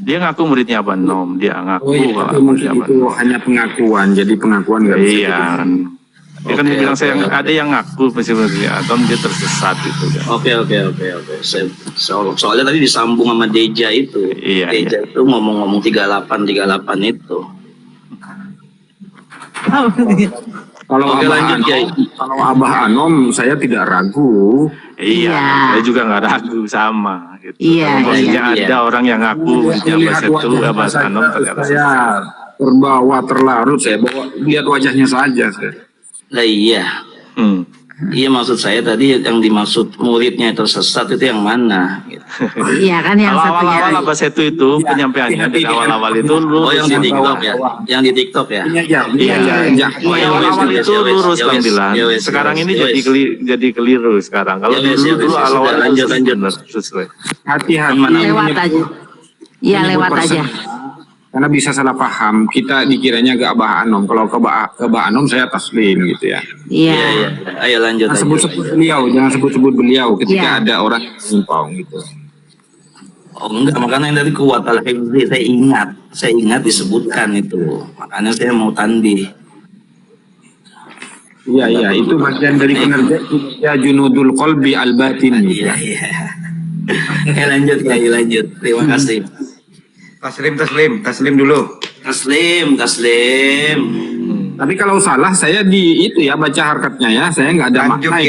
Dia ngaku muridnya Abah Anom. Dia ngaku Mungkin itu hanya pengakuan. Jadi pengakuan nggak bisa. Iya. Dia kan dia bilang saya ada yang ngaku sebenarnya atau dia tersesat gitu kan. Oke. Soalnya tadi disambung sama Deja itu. Iya, Deja itu ngomong-ngomong 38 itu. Kalau Oke, Abah lanjut, Anom, Kiai. kalau Abah Anom saya tidak ragu. Iya, Iya. saya juga nggak ragu sama gitu. Iya, Maksudnya iya. ada orang yang ngaku Melihat Jawa itu wajahnya Abah saja, Anom ternyata saya terbawa terlarut, saya bawa lihat wajahnya saja. Lah iya. Hmm. Iya, maksud saya tadi yang dimaksud muridnya tersesat itu yang mana? Gitu. Iya kan yang Kalau satunya. awal-awal Abah Setu itu penyampaiannya dari awal-awal itu Oh, yang di lurus. TikTok ya? Yang di TikTok ya? Iya. Oh, yang awal ya, itu ya, lurus ya, Bang ya, Dilan. ya, ya, Sekarang ya, ini ya, jadi keliru sekarang. Kalau Ya, ya, dulu ya, awal sudah, lanjut. benar sesuai. Hati-hati Lewat aja. Iya menyebut lewat aja. persen. Karena bisa salah paham, kita dikiranya ke Abah Anom. Kalau ke Abah Anom saya taslim gitu ya. Iya. Iya. Ayo lanjut. Jangan sebut-sebut beliau, jangan sebut-sebut beliau ketika Iya. ada orang yang menyimpang gitu. Oh enggak, makanya yang tadi kuat al-hifzi saya ingat disebutkan itu. Makanya saya mau tanbih. Iya, itu bagian dari kinerja junudul qalbi al-batin gitu. Iya. Lanjut. Terima kasih. Taslim dulu. Taslim. Tapi kalau salah saya di itu ya baca harkatnya ya, saya nggak ada Lanjut makna.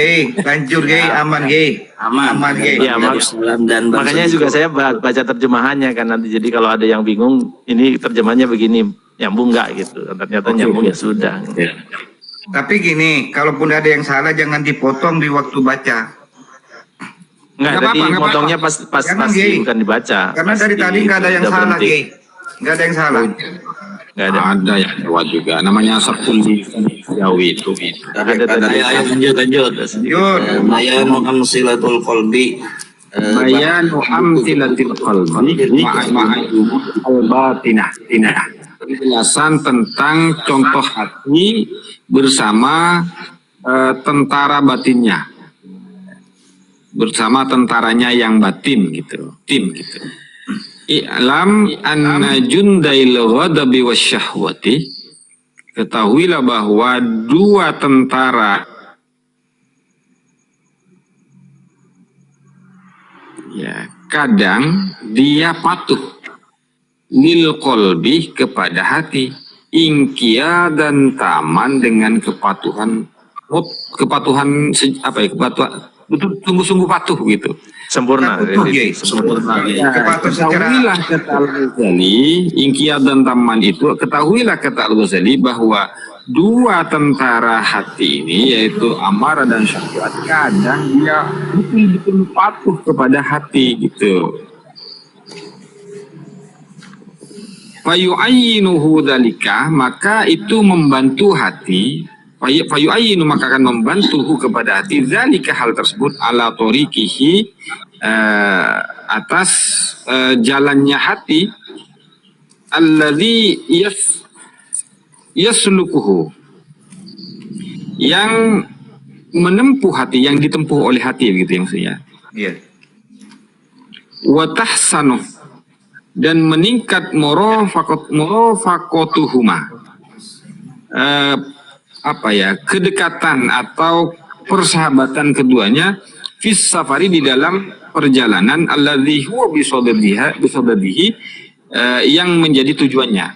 Gey, aman Gey. Aman. Gey. Iya, Darussalam dan Bang Makanya Sodiko. juga saya baca terjemahannya kan nanti. Jadi kalau ada yang bingung, ini terjemahannya begini, nyambung nggak gitu. Ternyata nyambung ya sudah. Tapi gini, kalaupun ada yang salah jangan dipotong di waktu baca. Nggak, Nggak tadi apa-apa. potongnya pas Jangan, pasti Gey. bukan dibaca. Karena Pas dari tadi nggak ada yang udah salah berhenti. Gey. Nggak ada yang salah. Nggak ada. Ada yang lewat juga, namanya Sabtul Jawi itu. Ada tadi. Ayo lanjut. Yun. Bayanu amsilatul qalbi. Bayanu amsilatil qalbi al-batinah. Penjelasan tentang contoh hati bersama tentara batinnya. Bersama tentaranya yang batin gitu. Tim gitu. I'lam anna jundail ghadabi wasyahwati. Ketahuilah bahwa dua tentara ya kadang dia patuh lil qalbi kepada hati, ingkia dan taman dengan kepatuhan betul sungguh-sungguh patuh gitu. Sempurna. Utuh, Gey. Sempurna. Kepatuh secara Ketahuilah kata Al-Ghazali, ingkia dan taman itu, ketahuilah kata Al-Ghazali bahwa dua tentara hati ini yaitu amarah dan syahwat kadang dia betul-betul patuh kepada hati gitu. Fayu'ayyinuhu dzalika, maka itu membantu hati. Fayu'ayyinu, maka akan membantuhu kepada hati dzalika, hal tersebut ala tariqihi, atas jalannya hati, alladzi yaslukuhu, yang menempuh hati, yang ditempuh oleh hati gitu yang maksudnya. Iya. Wa tahsanu, dan meningkat murafaqatuhuma, kedekatan atau persahabatan keduanya fis safari, di dalam perjalanan, alladzi huwa bisadadihi, yang menjadi tujuannya.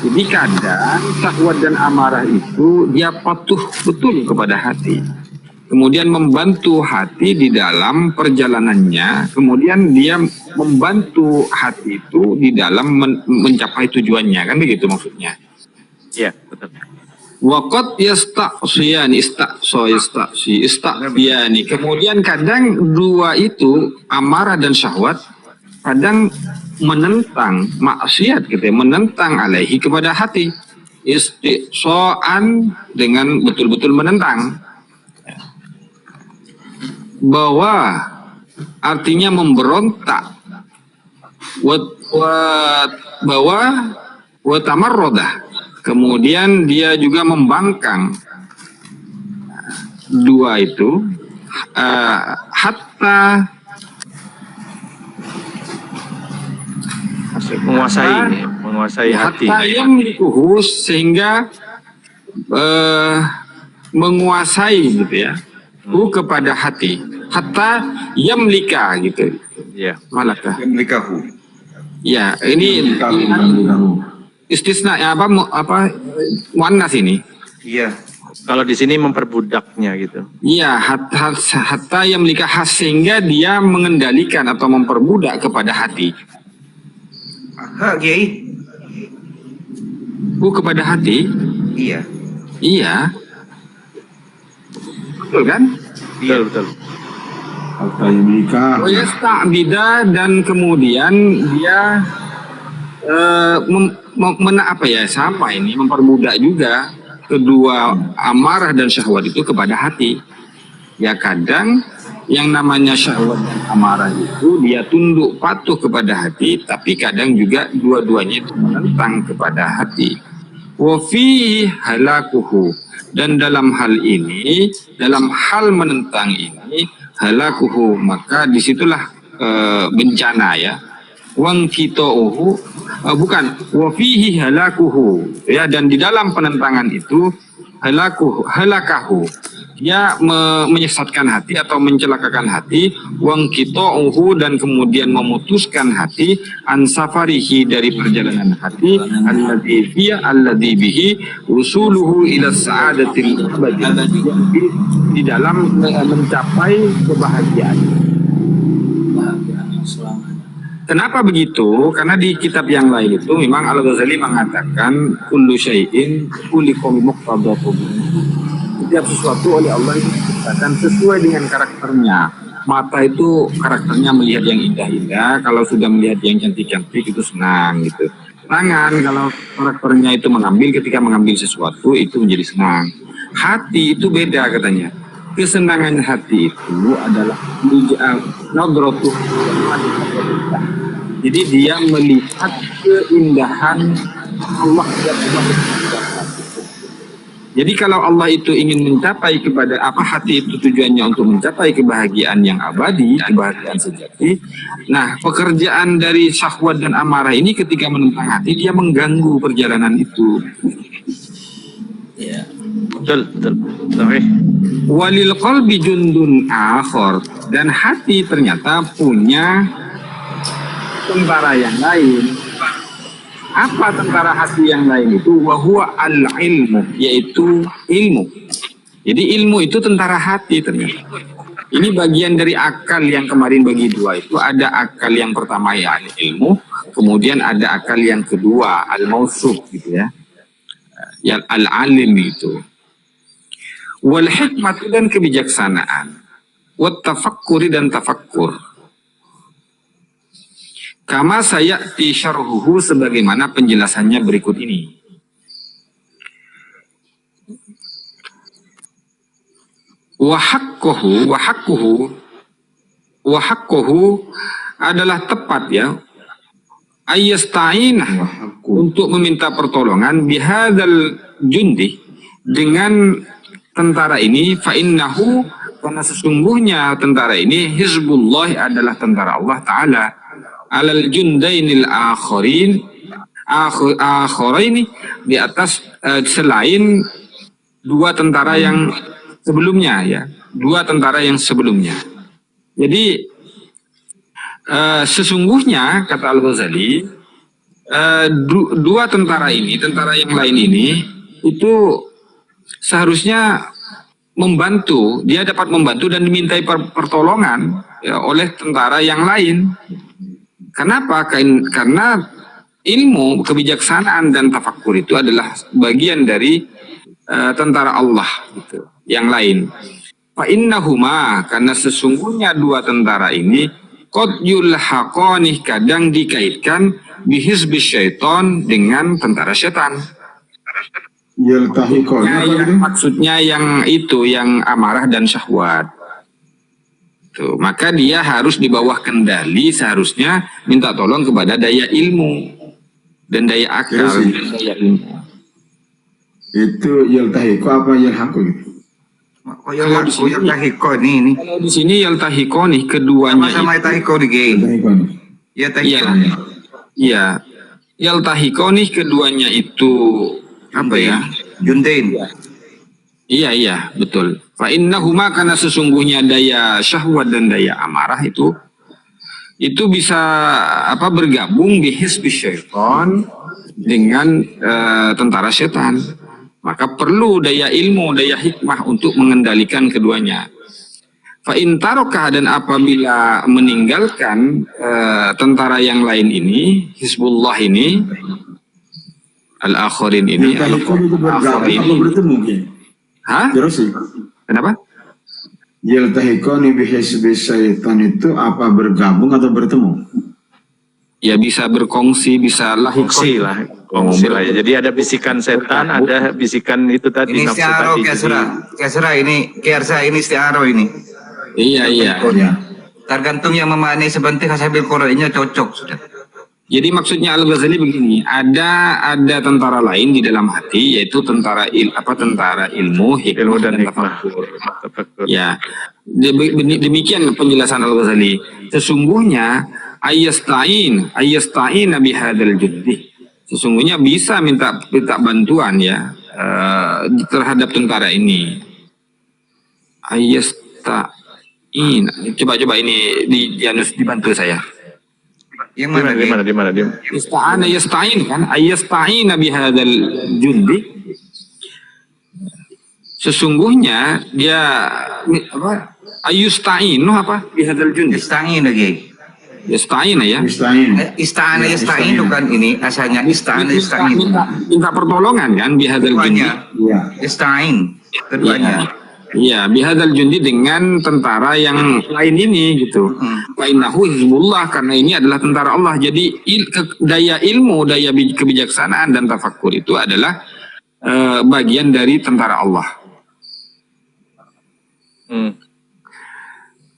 Jadi kadang syahwat dan amarah itu dia patuh betul kepada hati, kemudian membantu hati di dalam perjalanannya, kemudian dia membantu hati itu di dalam mencapai tujuannya, kan begitu maksudnya. Iya, betul. Waqat yasta'siyani, ista'siyani. Kemudian kadang dua itu, amarah dan syahwat, kadang menentang maksiat gitu ya, menentang alaihi kepada hati. Istiqsoan, dengan betul-betul menentang. Bahwa artinya memberontak. Bahwa watamarrodah, kemudian dia juga membangkang. Dua itu hatta menguasai hati. hatta yamlikuhu, sehingga menguasai gitu ya, kepada hati, hatta yamlika gitu. Iya. Malakah. Yamlikahu. Ya, ini istisna ya, apa muannas ini. Iya. Kalau di sini memperbudaknya gitu. Iya, hatta yamlika, sehingga dia mengendalikan atau memperbudak kepada hati. Hak Kiai. Kepada hati. Iya. Iya. Betul kan? Betul, betul. Oh ya, sta'bida, dan kemudian dia memperbudak juga kedua amarah dan syahwat itu kepada hati. Ya, kadang yang namanya syahwat dan amarah itu dia tunduk patuh kepada hati, tapi kadang juga dua-duanya itu menentang kepada hati. Wa fi halakuhu, dan dalam hal ini, dalam hal menentang ini, halakuhu, maka disitulah bencana ya. Wang kitauhu, bukan, wa fihi halakuhu ya, dan di dalam penentangan itu halakahu, dia menyesatkan hati atau mencelakakan hati. Wang kitauhu, dan kemudian memutuskan hati, ansafarihi, dari perjalanan hati, alladhi bihi usuluhu ila sa'adatil abadi, di dalam mencapai kebahagiaan. Kenapa begitu? Karena di kitab yang lain itu memang Al-Ghazali mengatakan kullu syai'in khuliqa bimuqtadatihi. Setiap sesuatu oleh Allah itu diciptakan sesuai dengan karakternya. Mata itu karakternya melihat yang indah-indah, kalau sudah melihat yang cantik-cantik itu senang gitu. Tangan kalau karakternya itu mengambil, ketika mengambil sesuatu itu menjadi senang. Hati itu beda katanya. Kesenangan hati itu adalah nadratu. Jadi dia melihat keindahan Allah. Jadi kalau Allah itu ingin mencapai kepada hati itu tujuannya untuk mencapai kebahagiaan yang abadi, kebahagiaan sejati. Nah, pekerjaan dari syahwat dan amarah ini ketika menentang hati, dia mengganggu perjalanan itu. Ya. Betul, betul. Oke. Walil qalbi jundun akhor, dan hati ternyata punya tentara yang lain. Apa tentara hati yang lain itu? Wahuwa al-ilmu, yaitu ilmu. Jadi ilmu itu tentara hati ternyata. Ini bagian dari akal yang kemarin bagi dua itu. Ada akal yang pertama ya ilmu, kemudian ada akal yang kedua al-mausuf gitu ya. Yang al-alim itu. Wal hikmatu, dan kebijaksanaan. Wat tafakkuri, dan tafakkur. Kama sayati syarhuhu, sebagaimana penjelasannya berikut ini. Wa haqquhu adalah tepat ya. Ayyasta'inah, untuk meminta pertolongan bihadzal jundi, dengan tentara ini, fa innahu, karena sesungguhnya tentara ini hizbullah, adalah tentara Allah Ta'ala, alal jundainil akhiraini, di atas selain dua tentara yang sebelumnya ya, dua tentara yang sebelumnya. Jadi sesungguhnya kata Al-Ghazali, dua tentara ini, tentara yang lain ini itu seharusnya membantu, dia dapat membantu dan dimintai pertolongan ya, oleh tentara yang lain. Kenapa? Karena ilmu, kebijaksanaan, dan tafakkur itu adalah bagian dari tentara Allah gitu, yang lain. Fa innahuma, karena sesungguhnya dua tentara ini qad yulhaqani, kadang dikaitkan bihizbi syaiton, dengan tentara setan. Maksudnya yang itu, yang amarah dan syahwat. Tuh, maka dia harus di bawah kendali, seharusnya minta tolong kepada daya ilmu dan daya akal, dan daya ilmu. Itu yaltahiqo apa yalhaqu gitu? Oh, yaltahiqo ini. Kalau di sini yaltahiqoni, keduanya sama yaltahiqo di Iya. Yaltahiqoni, keduanya itu apa ya? Jundain. Iya, betul. Fa innahuma, karena sesungguhnya daya syahwat dan daya amarah itu bisa bergabung di hizbi syaitan dengan tentara setan. Maka perlu daya ilmu, daya hikmah untuk mengendalikan keduanya. Fa in taraka, dan apabila meninggalkan tentara yang lain ini, Hizbullah ini, al-akhirin ini, Yaltahikun itu bergabung apa bertemu? Hah? Terus sih. Kenapa? Yaltahikun bihizbi syaitan itu apa bergabung atau bertemu? Ya bisa berkongsi, bisa Kongsi lah ya. Jadi ada bisikan setan, ada bisikan itu tadi, Ini nafsu isti'aroh tadi. Kiasra ini, ini isti'aroh ini. Iya. Tergantung yang memaknai sebentar hasabil Qur'annya cocok sudah. Jadi maksudnya Al-Ghazali begini, ada tentara lain di dalam hati, yaitu tentara ilmu, Ilmu dan hikmah. tafakkur. Ya, demikian penjelasan Al-Ghazali. Sesungguhnya ayastain bihadzal jundi. Sesungguhnya bisa minta bantuan ya terhadap tentara ini. Ayastain. Coba ini Janus dibantu saya. Yang mana? Di mana? Yasta'in kan? Ayastain bihadzal jundi. Sesungguhnya dia ayustain bihadzal jundi. Istain lagi. Yasta'in ya. Istain. Istain itu kan ini asalnya istain. Minta pertolongan kan bihadzal jundi. Keduanya. Istain. Keduanya. Iya, bihadzal jundi dengan tentara yang lain ini gitu. Fa innahu hizbullah, karena ini adalah tentara Allah. Jadi daya ilmu, daya kebijaksanaan dan tafakkur itu adalah bagian dari tentara Allah.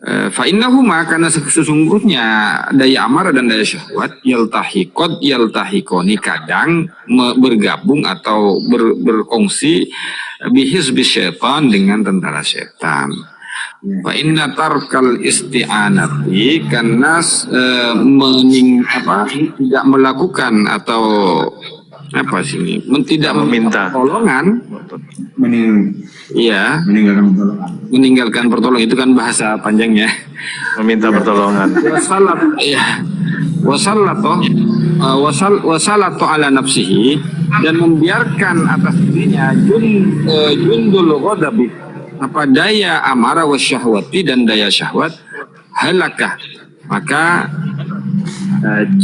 Fa innahuma, karena sesungguhnya daya amarah dan daya syahwat yaltahikoni, kadang bergabung atau berkongsi bihizbi syaitan dengan tentara setan. Fa inna tarkal isti'anati, karena tidak melakukan atau tidak meminta pertolongan, meninggalkan pertolongan, itu kan bahasa panjangnya, Meminta pertolongan. Wasalatu ala nafsihi, dan membiarkan atas dirinya jundul ghadabi, daya amarah wasyahwati, dan daya syahwat, halakah, maka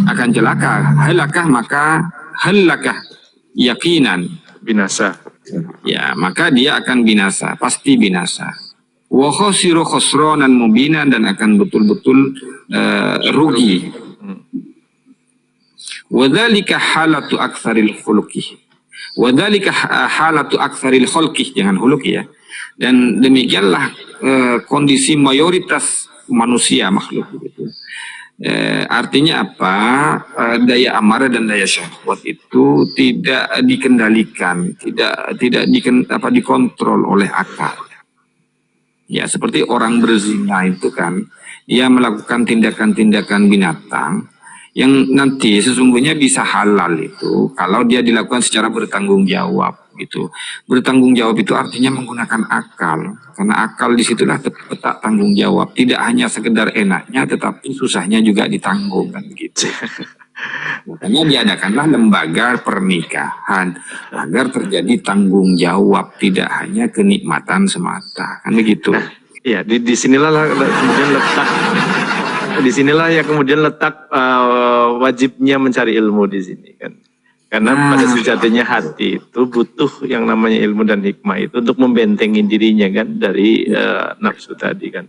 akan celaka, halakah yakinan, Binasa. ya, maka dia akan binasa, pasti binasa. Wa khasiru khusranan mubinan, dan akan betul-betul rugi. Wadzalika halatu aktsaril khuluqi. Wadzalika halatu aktsaril khalqi, jangan huluki ya. Dan demikianlah kondisi mayoritas manusia, makhluk gitu. Artinya apa? Daya amarah dan daya syahwat itu tidak dikendalikan, tidak dikontrol oleh akal. Ya, seperti orang berzina itu kan, ia melakukan tindakan-tindakan binatang yang nanti sesungguhnya bisa halal itu kalau dia dilakukan secara bertanggung jawab gitu. Bertanggung jawab itu artinya menggunakan akal, karena akal disitulah peta tanggung jawab, tidak hanya sekedar enaknya tetapi susahnya juga ditanggung kan begitu. Makanya diadakanlah lembaga pernikahan agar terjadi tanggung jawab, tidak hanya kenikmatan semata kan begitu. Iya, di sinilah kemudian letak, wajibnya mencari ilmu di sini kan. Karena pada sejatinya hati itu butuh yang namanya ilmu dan hikmah itu untuk membentengi dirinya kan dari nafsu tadi kan.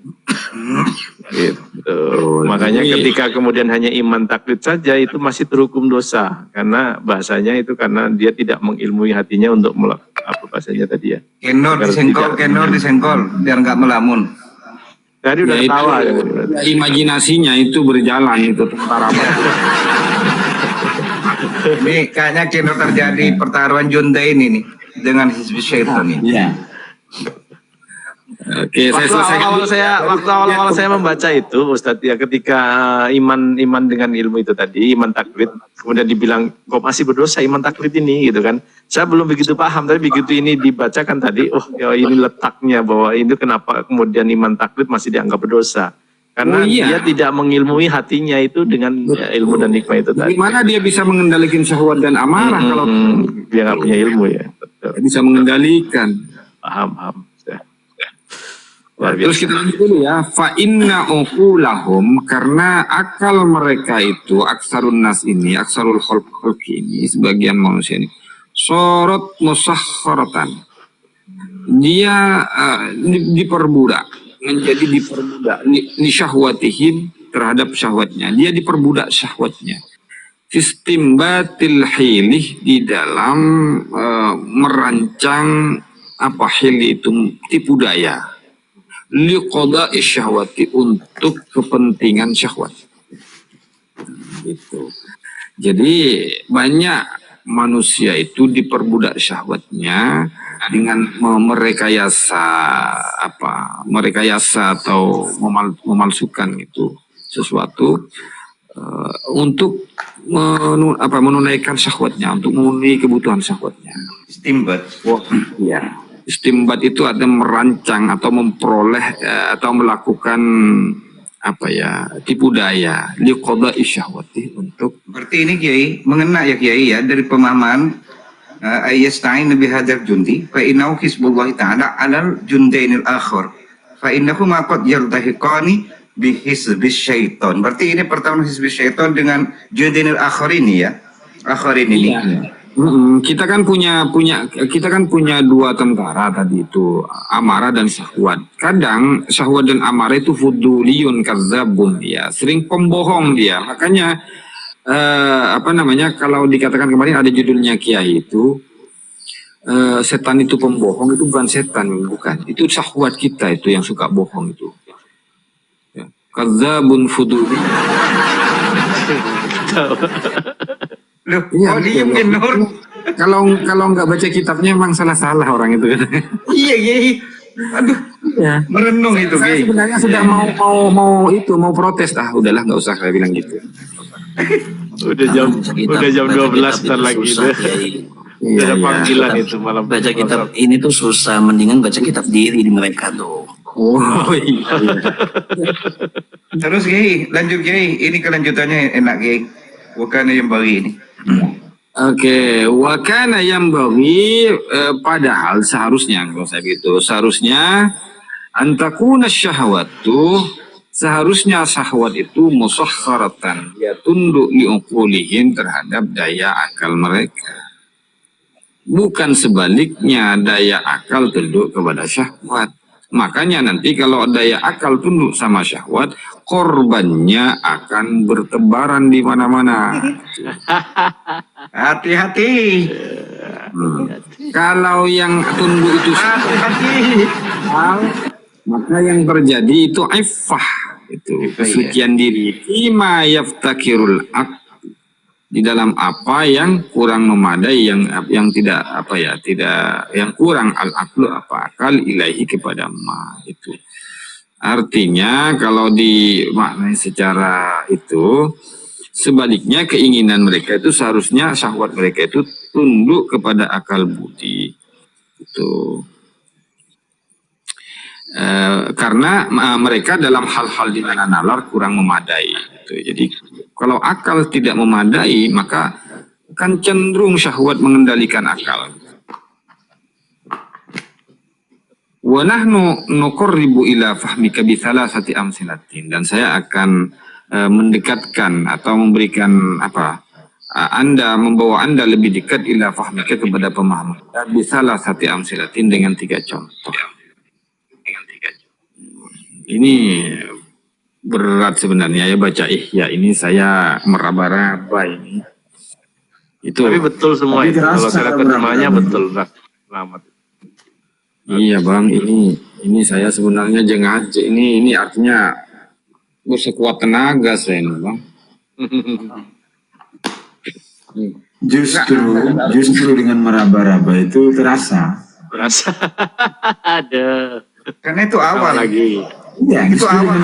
Gitu. Makanya ketika kemudian hanya iman taklid saja itu masih terhukum dosa, karena bahasanya itu karena dia tidak mengilmui hatinya untuk melakukan apa bahasanya tadi ya. Kenor disengkol biar nggak melamun. Tadi udah ketawa. Imajinasinya itu berjalan itu tentara. Ini kayaknya kena terjadi pertaruhan Jundain ini dengan Hizbi Syaitan ini. Iya. Oke, saya selesaikan dulu. Waktu awal-awal saya membaca itu, Ustadz, ya ketika iman dengan ilmu itu tadi, iman taklid, kemudian dibilang kok masih berdosa iman taklid ini, gitu kan? Saya belum begitu paham, tapi begitu ini dibacakan tadi, oh ya ini letaknya bahwa itu kenapa kemudian iman taklid masih dianggap berdosa, karena dia tidak mengilmui hatinya itu dengan ya, ilmu dan hikmah itu tadi. Gimana dia bisa mengendalikan syahwat dan amarah kalau dia nggak punya ilmu ya? Betul. bisa mengendalikan? Paham. Terus kita lanjut dulu ya. Fa inna uqulahum, karena akal mereka itu, aksarun nas ini, aksarul khalqi ini, sebagian manusia ini, sorot musakharatan. Dia diperbudak, menjadi diperbudak li syahwatihim, terhadap syahwatnya. Dia diperbudak syahwatnya. Sistem batil hilih, di dalam merancang apa hilih itu, tipu daya. Liqada'i syahwati, untuk kepentingan syahwat. Gitu. Jadi banyak manusia itu diperbudak syahwatnya dengan merekayasa atau memalsukan itu sesuatu untuk menunaikan syahwatnya, untuk memenuhi kebutuhan syahwatnya. Istimbat. Iya. Istimbat itu ada merancang atau memperoleh atau melakukan tipu daya liqada'i syahwati, untuk Berarti ini Kiai mengena ya Kiai ya, dari pemahaman ayastain nabi hadar jundi fa innahu hizbullahi ta'ala alal jundainil akhir fa innahu ma qad yaltahiqani bi hizbis syaiton. Berarti ini pertama hizbis syaiton dengan jundainil akhir ini ya. Akhirin ini. Kita kan punya dua tentara tadi itu, amarah dan syahwat. Kadang syahwat dan amarah itu fuduliyun kadzabun, ya, sering pembohong dia. Makanya kalau dikatakan kemarin ada judulnya Kiai itu, setan itu pembohong, itu bukan setan, bukan. Itu syahwat kita itu yang suka bohong itu. Ya. Kadzabun fuduli. Loh, iya, diem Nur. Kalau nggak baca kitabnya emang salah orang itu. Iya, Kiai. Aduh, ya. Merenung itu, Saya Kiai. sebenarnya sudah mau protes, udahlah nggak usah saya bilang gitu. Udah jam 12 ntar lagi itu. Udah ada panggilan itu malam. Baca kitab ini tuh susah, mendingan baca kitab diri di mereka tuh. Oh iya. Terus Kiai, lanjut Kiai. Ini kelanjutannya enak Kiai. Wakana yang bagi ini. Oke, wakana yang bagi, padahal seharusnya, kalau saya gitu, seharusnya antakuna syahwatu, seharusnya syahwat itu musakharatan, ya tunduk liuqulihim, terhadap daya akal mereka. Bukan sebaliknya, daya akal tunduk kepada syahwat. Makanya nanti kalau daya akal tunduk sama syahwat, korbannya akan bertebaran di mana-mana. Hati-hati. Kalau yang tunduk itu Hati-hati. maka yang terjadi itu iffah, itu kesucian diri. Ima yaftakirul aql, di dalam apa yang kurang memadai, yang tidak yang kurang al-aqlu, akal ilahi kepada ma, itu. Artinya kalau dimaknai secara itu, sebaliknya keinginan mereka itu seharusnya syahwat mereka itu tunduk kepada akal budi. Itu. Karena mereka dalam hal-hal di mana nalar kurang memadai. Gitu. Jadi kalau akal tidak memadai, maka akan cenderung syahwat mengendalikan akal. Wa nahnu nuqarribu ila fahmika bi thalathati amsilatin, dan saya akan mendekatkan atau memberikan membawa Anda lebih dekat ila fahmika, kepada pemahaman bi thalathati amsilatin, dengan 3 contoh. Ini berat sebenarnya ya baca Ihya ini, saya meraba-raba ini. Itu. Tapi betul semua itu. Kalau saya terjemahnya betul, selamat. Iya Bang, ini saya sebenarnya jengah aja. Ini artinya bersekuat tenaga saya ini Bang. Justru dengan meraba-raba itu terasa. Ada. Karena itu awal. lagi. Iya, Itu awal.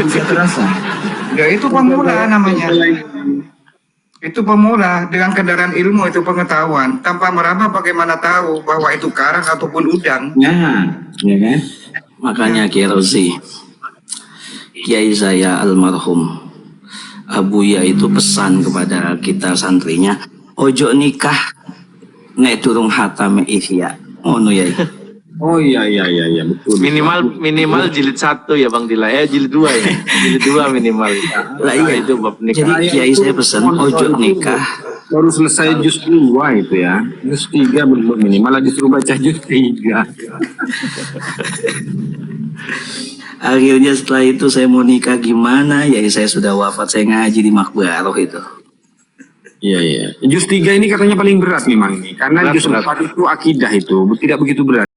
Bisa terasa. Ya itu pemula namanya. Itu pemula dengan kendaraan ilmu itu pengetahuan. Tanpa meraba bagaimana tahu bahwa itu karang ataupun udang. Nah, ya kan? Makanya Kiai Rozi, Kiai saya almarhum Abuya itu pesan kepada kita santrinya, ojo nikah nek durung hatam ihya. Ngono ya. Oh iya betul. Minimal jilid 1 ya Bang Dila. Jilid 2 ya. Jilid 2 minimal. Lah iya. Itu bab nikah. Jadi Kiai saya pesan ojo nikah. Baru selesai juz 2 itu ya. Juz 3 belum minimal disuruh baca juz 3. Akhirnya setelah itu saya mau nikah gimana? Ya saya sudah wafat, saya ngaji di Makbaroh itu. Iya. Juz 3 ini katanya paling berat memang ini. Karena Berat, juz 4 itu akidah itu tidak begitu berat.